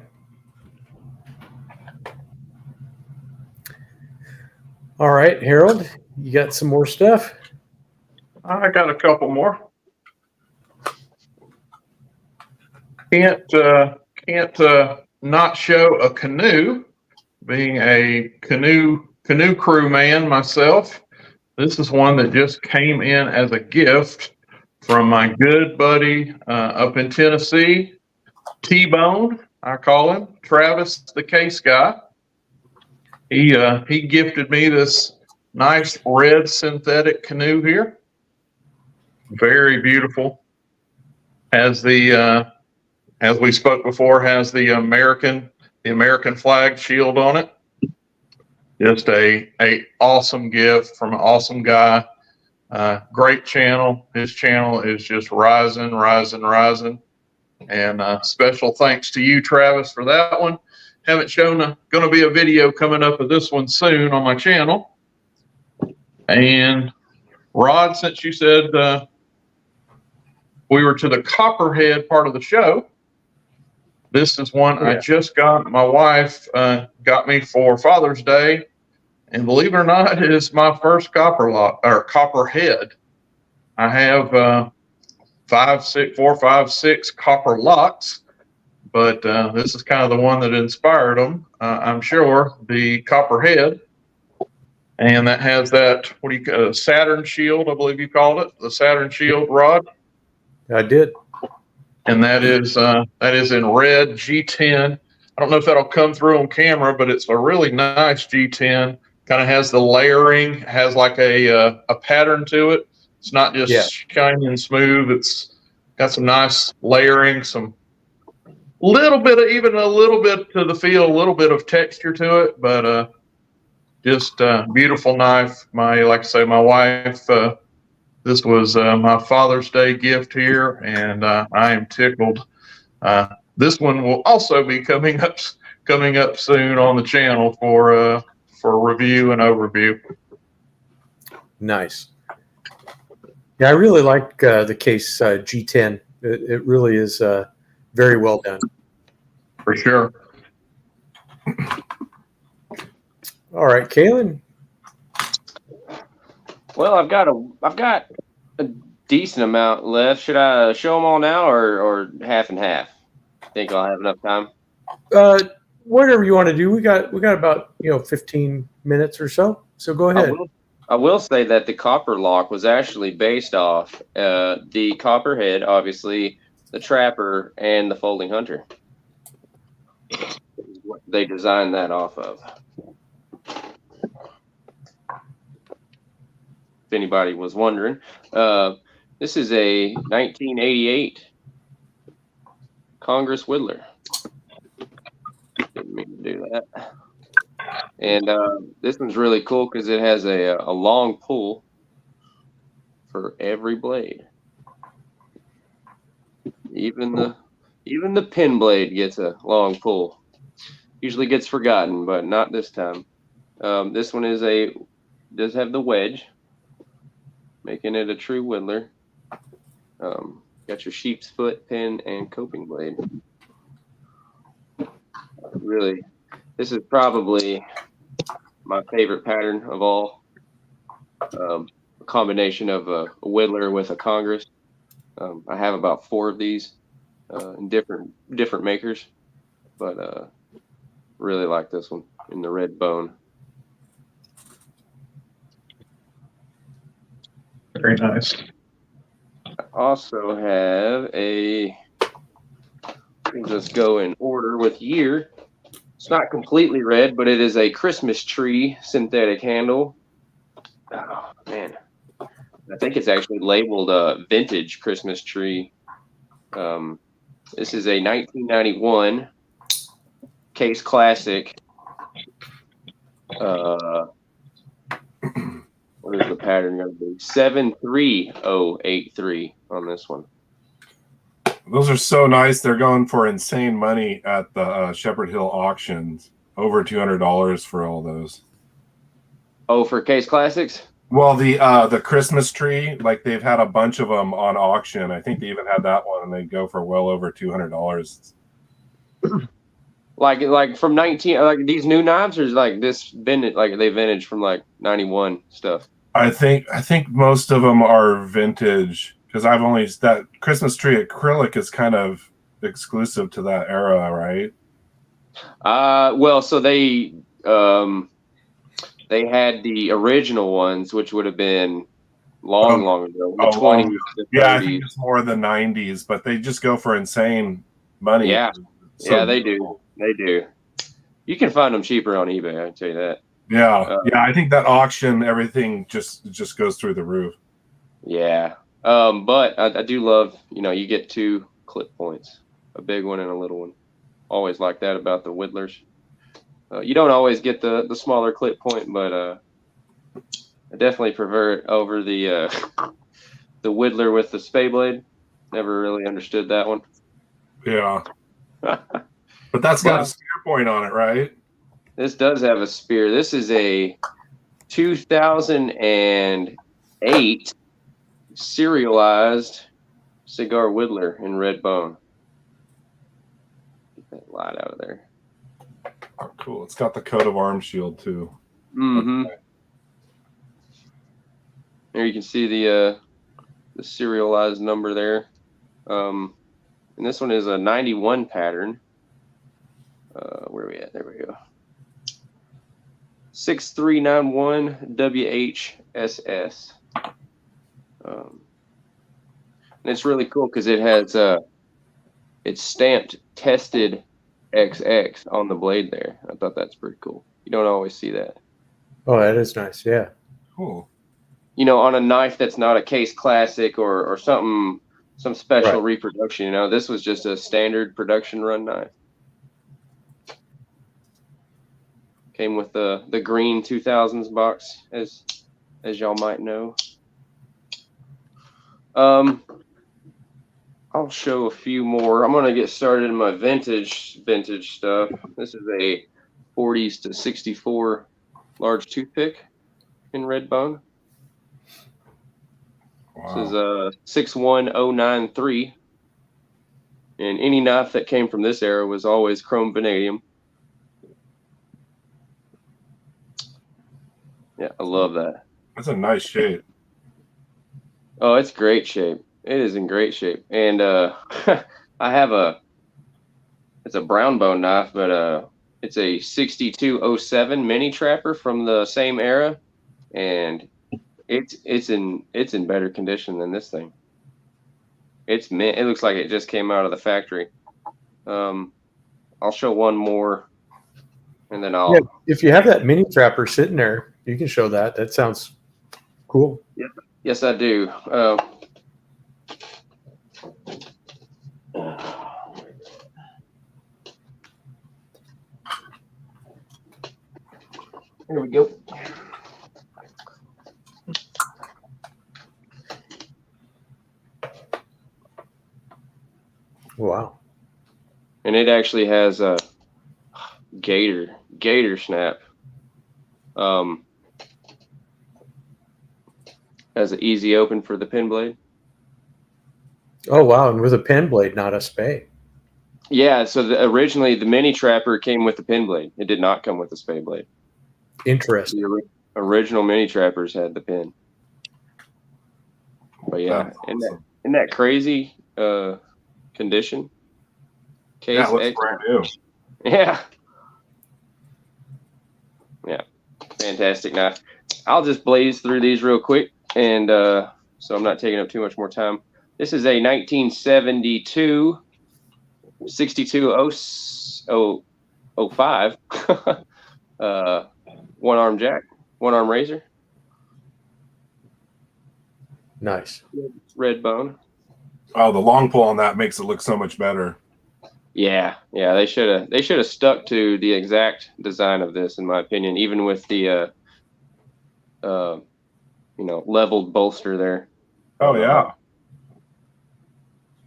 All right, Harold, you got some more stuff? I got a couple more. Can't not show a canoe. Being a canoe crew man myself, this is one that just came in as a gift from my good buddy up in Tennessee, T-Bone. I call him Travis, the case guy. He gifted me this nice red synthetic canoe here. Very beautiful. Has the as we spoke before, has the American flag shield on it. Just a awesome gift from an awesome guy. Great channel. His channel is just rising. And special thanks to you, Travis, for that one. Haven't shown going to be a video coming up of this one soon on my channel. And Rod, since you said we were to the Copperhead part of the show, this is one I just got. My wife got me for Father's Day, and believe it or not, it is my first Copperhead. I have 4, 5, 6 copper locks, but this is kind of the one that inspired them. I'm sure the Copperhead, and that has that Saturn shield, I believe you called it, the Saturn shield rod. I did. And that is in red G10. I don't know if that'll come through on camera, but it's a really nice G10. Kind of has the layering, has like a pattern to it. It's not just shiny and smooth. It's got some nice layering, some little bit to the feel, a little bit of texture to it, but just a beautiful knife. Like I say, my wife. This was my Father's Day gift here, and I am tickled. This one will also be coming up soon on the channel for review and overview. Nice. Yeah, I really like the case G10. It really is very well done. For sure. All right, Kaylin. Well, I've got a decent amount left. Should I show them all now or half and half? Think I'll have enough time? Whatever you want to do. We got about 15 minutes or so. So go ahead. I will say that the Copper Lock was actually based off the Copperhead, obviously, the Trapper, and the Folding Hunter. They designed that off of. If anybody was wondering, this is a 1988 Congress Whittler. Didn't mean to do that. And this one's really cool because it has a long pull for every blade. Even the pin blade gets a long pull. Usually gets forgotten, but not this time. This one does have the wedge, making it a true Whittler. Got your sheep's foot, pin, and coping blade. Really, this is probably my favorite pattern of all. A combination of a Whittler with a Congress. I have about 4 of these in different makers, but really like this one in the red bone. Very nice. I also have we'll just go in order with year. It's not completely red, but it is a Christmas tree synthetic handle. Oh, man. I think it's actually labeled a vintage Christmas tree. This is a 1991 Case Classic. What is the pattern going to be? 73083 on this one. Those are so nice. They're going for insane money at the Shepherd Hill auctions. Over $200 for all those. Oh, for Case Classics? Well, the Christmas tree, like they've had a bunch of them on auction. I think they even had that one, and they go for well over $200. Like from 19, like these new knives, or is like this vintage, like they vintage from like 91 stuff? I think most of them are vintage because that Christmas tree acrylic is kind of exclusive to that era, right? Well, so they had the original ones, which would have been long ago, the 20s. Yeah, I think it's more the 90s, but they just go for insane money. Yeah, So yeah, they do. They do. You can find them cheaper on eBay, I can tell you that. Yeah, I think that auction, everything just goes through the roof. Yeah, but I do love, you get 2 clip points, a big one and a little one. Always like that about the Whittlers. You don't always get the smaller clip point, but I definitely prefer it over the Whittler with the spay blade. Never really understood that one. Yeah. But that's got a spear point on it, right? This does have a spear. This is a 2008 serialized cigar Whittler in red bone. Get that light out of there. Oh, cool. It's got the coat of arms shield too. Mm-hmm. Okay. There you can see the serialized number there. And this one is a 91 pattern. Where are we at? There we go. 6391 WHSS. And it's really cool because it has it's stamped tested XX on the blade there. I thought that's pretty cool. You don't always see that. Oh, that is nice. Yeah. Cool. On a knife that's not a Case Classic or something, some special reproduction. This was just a standard production run knife. Came with the green 2000s box, as y'all might know. I'll show a few more. I'm gonna get started in my vintage stuff. This is a 40s to 64 large toothpick in red bone. Wow. This is 61093, and any knife that came from this era was always chrome vanadium. Yeah, I love that. That's a nice shape. Oh, it's great shape. It is in great shape. And I have it's a brown bone knife, but it's a 6207 mini trapper from the same era, and it's in better condition than this thing. It looks like it just came out of the factory. I'll show one more, and then I'll. Yeah, if you have that mini trapper sitting there, you can show that. That sounds cool. Yes, I do. Here we go. Wow. And it actually has a gator snap. Has an easy open for the pin blade. Oh, wow. And with a pen blade, not a spade. Yeah, so originally the mini trapper came with the pin blade. It did not come with the spade blade. Interesting. The original mini trappers had the pin. But yeah, Awesome. in that crazy condition. Case Yeah, it looks brand new. Yeah. Yeah. Fantastic knife. I'll just blaze through these real quick, and so I'm not taking up too much more time. This is a 1972 6205 one-arm jack, one-arm razor. Nice. Red bone. Oh, the long pull on that makes it look so much better. Yeah, they should have stuck to the exact design of this, in my opinion, even with the leveled bolster there. Oh yeah.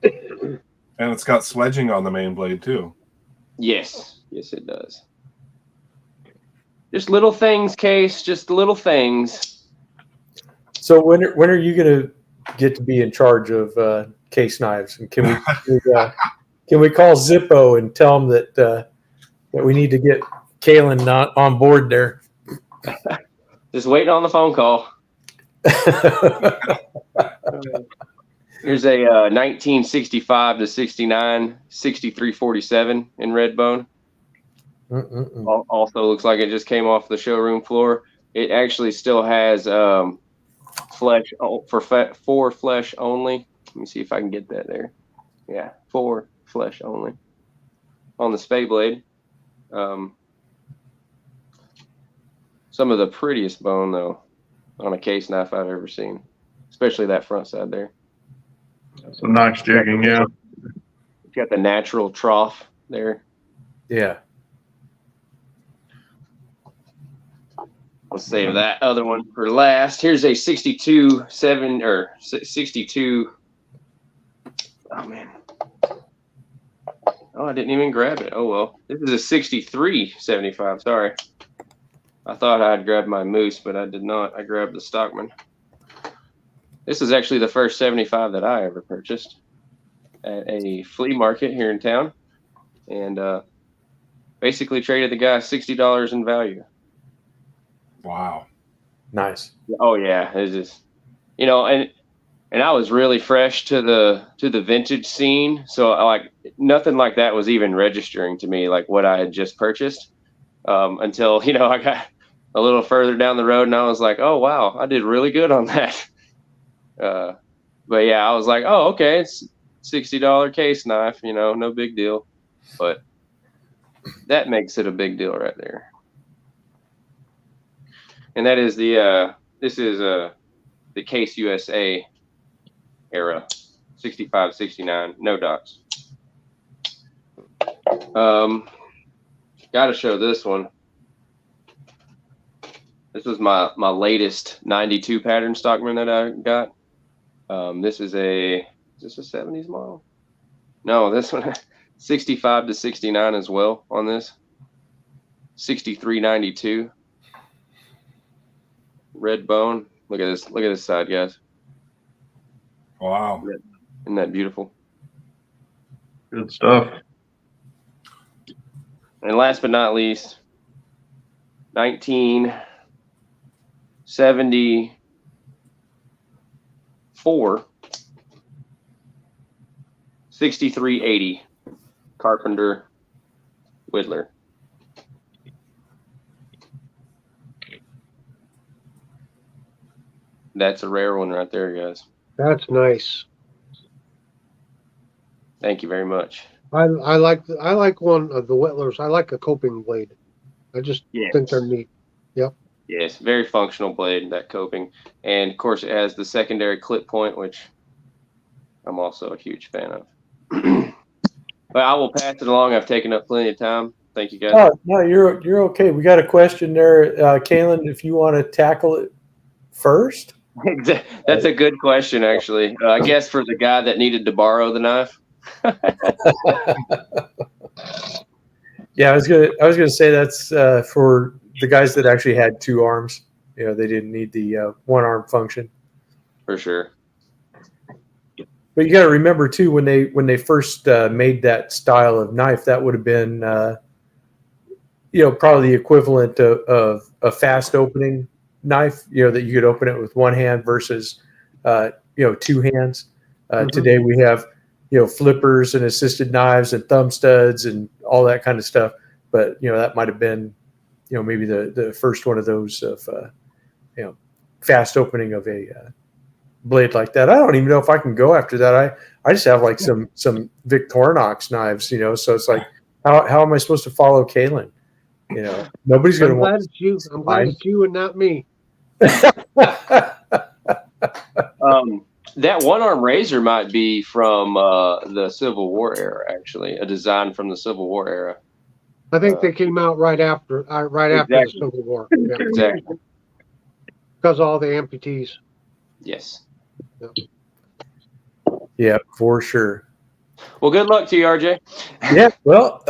And it's got sledging on the main blade too. Yes, it does. Just little things, Case. Just little things. So when are you going to get to be in charge of Case Knives? And can we call Zippo and tell them that we need to get Kalen not on board there? Just waiting on the phone call. Here's a 1965 to 69 6347 in red bone. Also looks like it just came off the showroom floor. It actually still has flesh for flesh only. Let me see if I can get that there. Yeah, for flesh only on the spade blade. Some of the prettiest bone though on a case knife I've ever seen, especially that front side there. Some nice jigging, yeah. It's got the natural trough there. Yeah. I'll save that other one for last. Here's a 62. Oh man. Oh, I didn't even grab it. Oh well. This is a 6375. Sorry. I thought I had grabbed my moose, but I did not. I grabbed the Stockman. This is actually the first 75 that I ever purchased at a flea market here in town, and basically traded the guy $60 in value. Wow. Nice. Oh yeah, it's just, and I was really fresh to the vintage scene, so like nothing like that was even registering to me, like what I had just purchased, until I got a little further down the road and I was like, oh wow, I did really good on that. But yeah, I was like, oh okay, it's $60 case knife, no big deal, but that makes it a big deal right there. And that is the Case USA era, 65, 69, no dots. Got to show this one. This was my latest 92 pattern Stockman that I got. Is this a 70s model? No, this one 65 to 69 as well on this. 6392. Red bone. Look at this. Look at this side, guys. Wow. Isn't that beautiful? Good stuff. And last but not least, 1974 6380 Carpenter Whittler. That's a rare one right there, guys. That's nice. Thank you very much. I like one of the Whittlers. I like a coping blade. I just think they're neat. Yes, very functional blade, that coping. And of course, it has the secondary clip point, which I'm also a huge fan of. But I will pass it along. I've taken up plenty of time. Thank you, guys. Oh, no, you're okay. We got a question there, Kaylin, if you want to tackle it first. That's a good question, actually. I guess for the guy that needed to borrow the knife. Yeah, I was gonna say that's for the guys that actually had two arms. You know, they didn't need the one arm function. For sure. But you got to remember too, when they first made that style of knife, that would have been probably the equivalent of a fast opening knife. You know, that you could open it with one hand versus two hands. Today we have flippers and assisted knives and thumb studs and all that kind of stuff. But that might have been maybe the first one of those of fast opening of a blade like that. I don't even know if I can go after that. I just have like some Victorinox knives, so it's like how am I supposed to follow Kaylin? Nobody's gonna want. I'm glad it's you and not me. That one-arm razor might be from the Civil War era, actually, a design from the Civil War era. I think they came out right after the Civil War. Yeah. Exactly. Because of all the amputees. Yes. Yeah, for sure. Well, good luck to you, RJ. Yeah. Well,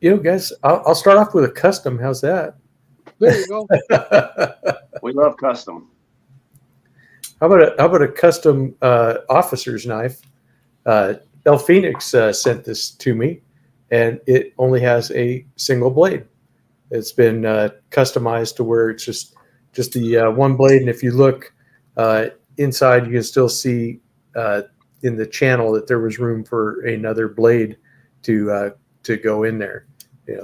guys, I'll start off with a custom. How's that? There you go. We love custom. How about a custom officer's knife? El Phoenix sent this to me, and it only has a single blade. It's been customized to where it's just the one blade, and if you look inside, you can still see in the channel that there was room for another blade to go in there.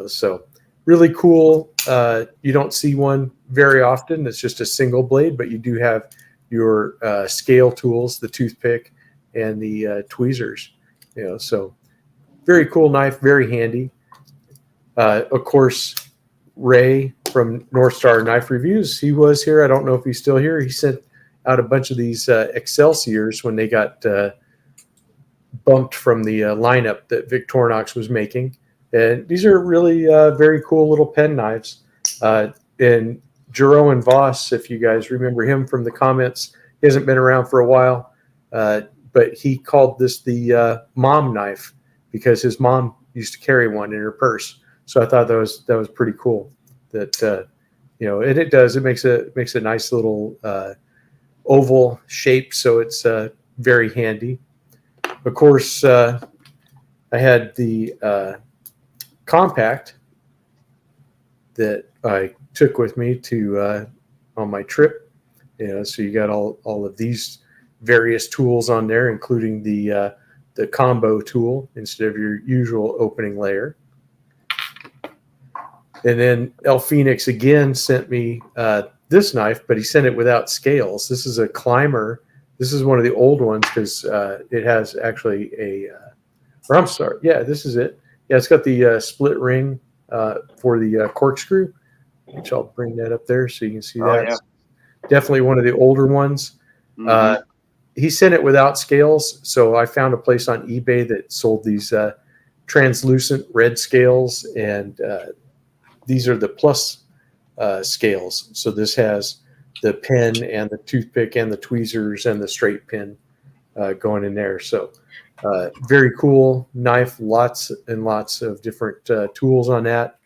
So really cool. You don't see one very often. It's just a single blade, but you do have your scale tools, the toothpick and the tweezers. So very cool knife, very handy. Of course, Ray from North Star Knife Reviews, he was here. I don't know if he's still here. He sent out a bunch of these Excelsiors when they got bumped from the lineup that Victorinox was making. And these are really very cool little pen knives. And Jeroen Voss, if you guys remember him from the comments, he hasn't been around for a while, but he called this the mom knife because his mom used to carry one in her purse. So I thought that was pretty cool. That and it makes a nice little oval shape, so it's very handy. Of course, I had the compact that I took with me to on my trip. So you got all of these various tools on there, including the combo tool instead of your usual opening layer. And then El Phoenix again sent me this knife, but he sent it without scales. This is a climber. This is one of the old ones because it has actually this is it. Yeah, it's got the split ring for the corkscrew, which I'll bring that up there so you can see that. Yeah. Definitely one of the older ones. Mm-hmm. He sent it without scales, so I found a place on eBay that sold these translucent red scales, and these are the plus scales. So this has the pen and the toothpick and the tweezers and the straight pin going in there. So very cool knife, lots and lots of different tools on that.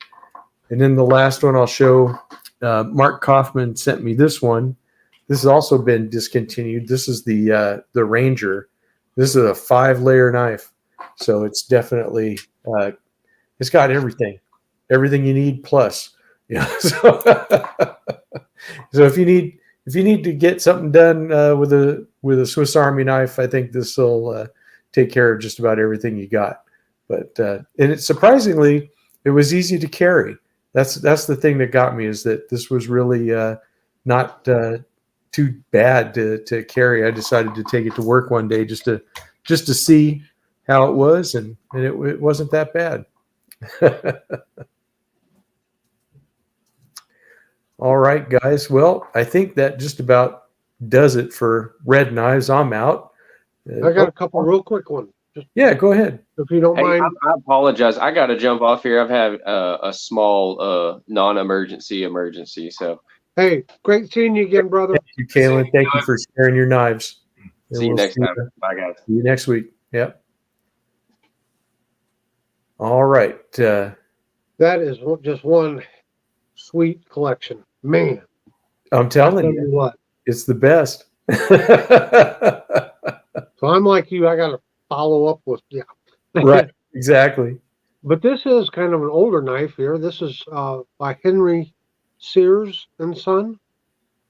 And then the last one I'll show, Mark Kaufman sent me this one. This has also been discontinued. This is the Ranger. This is a 5-layer knife. So it's definitely, it's got everything you need plus. So if you need to get something done with a Swiss Army knife, I think this will take care of just about everything you got. But and it surprisingly, it was easy to carry. That's the thing that got me, is that this was really not too bad to carry. I decided to take it to work one day just to see how it was, and it wasn't that bad. All right, guys. Well, I think that just about does it for red knives. I'm out. I got a couple real quick ones. Yeah, go ahead. If you don't Hey, mind. I apologize. I got to jump off here. I've had a small non-emergency. So Hey, great seeing you again, brother. Thank you, Kalen. Thank you for sharing your knives. And see you we'll next time. Bye, guys. See you next week. Yep. All right. That is just one sweet collection. Man, I'm I'll telling tell you, you what. it's the best. So I'm like you. I got to follow up with, yeah. Right. Exactly. But this is kind of an older knife here. This is by Henry Sears and Son.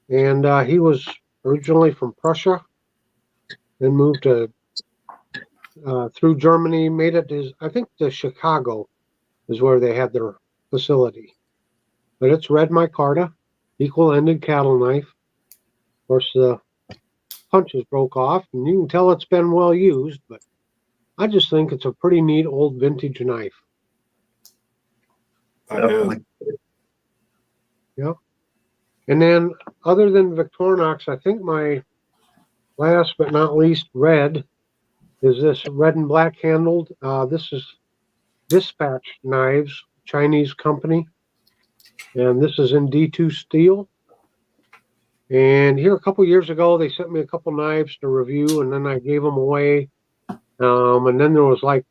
And he was originally from Prussia, then moved to through Germany, made it I think to Chicago is where they had their facility. But it's red micarta, equal-ended cattle knife. Of course, the punches broke off, and you can tell it's been well used, but I just think it's a pretty neat old vintage knife. That is. Yeah. And then other than Victorinox, I think my last but not least red is this red and black handled. This is Dispatch Knives, Chinese company. And this is in D2 steel. And here a couple years ago, they sent me a couple knives to review, and then I gave them away. And then there was like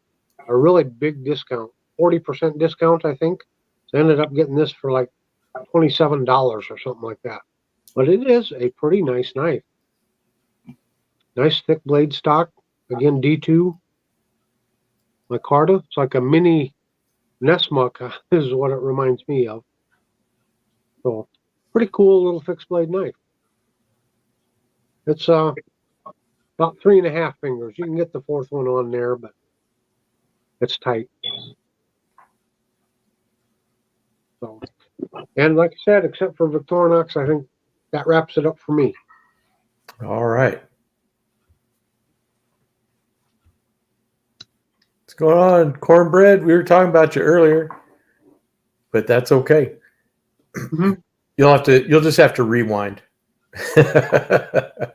a really big discount, 40% discount, I think. So I ended up getting this for like $27 or something like that. But it is a pretty nice knife. Nice thick blade stock. Again, D2 micarta. It's like a mini Nessmuk is what it reminds me of. So pretty cool little fixed blade knife. It's about 3.5 fingers. You can get the fourth one on there, but it's tight. So, and like I said, except for Victorinox, I think that wraps it up for me. All right. What's going on, Cornbread? We were talking about you earlier, but that's okay. You'll just have to rewind. I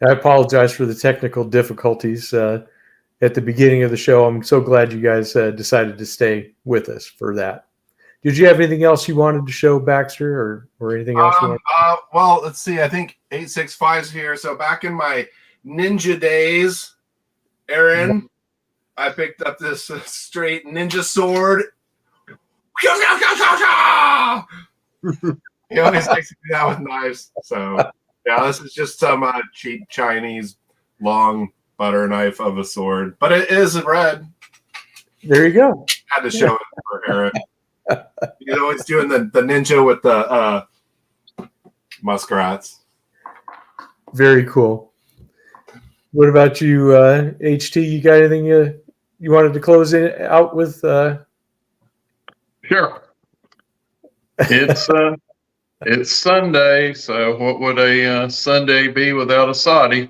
apologize for the technical difficulties at the beginning of the show. I'm so glad you guys decided to stay with us for that. Did you have anything else you wanted to show, Baxter, or anything else? Well, let's see. I think 865's here. So back in my ninja days, Aaron, I picked up this straight ninja sword. He always likes to do that with knives. So yeah, this is just some cheap Chinese long butter knife of a sword, but it is red. There you go. Had to show it for Aaron. He's always doing the ninja with the muskrats. Very cool. What about you, HT? You got anything you wanted to close it out with? Sure. It's Sunday, so what would a Sunday be without a Saudi?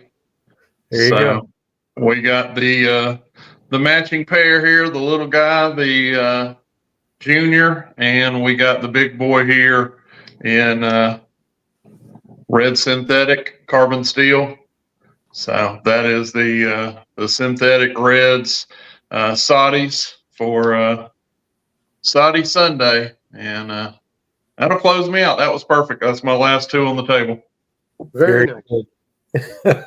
There you go. We got the matching pair here, the little guy, the junior, and we got the big boy here in red synthetic carbon steel. So that is the synthetic reds, Saudis for Saudi Sunday, and that'll close me out. That was perfect. That's my last two on the table. Very nice. Good.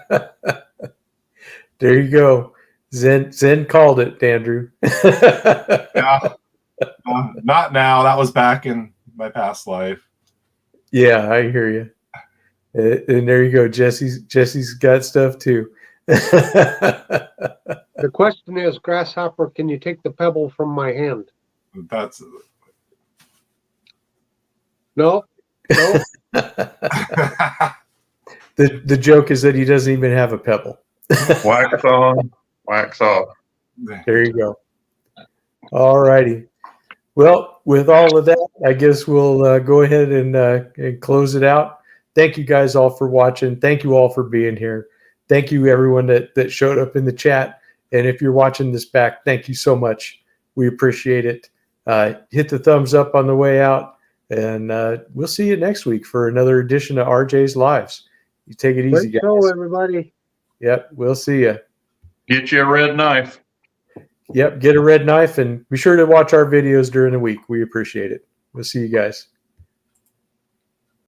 There you go. Zen called it, Andrew. Yeah. Not now. That was back in my past life. Yeah, I hear you. And there you go. Jesse's got stuff too. The question is, Grasshopper, can you take the pebble from my hand? That's No. The joke is that he doesn't even have a pebble. Wax on, wax off. There you go. All righty. Well, with all of that, I guess we'll go ahead and close it out. Thank you guys all for watching. Thank you all for being here. Thank you everyone that showed up in the chat. And if you're watching this back, thank you so much. We appreciate it. Hit the thumbs up on the way out, and we'll see you next week for another edition of RJ's Lives. You take it easy, Great guys. show, everybody. Yep, we'll see you. Get you a red knife. Yep, get a red knife and be sure to watch our videos during the week. We appreciate it. We'll see you guys.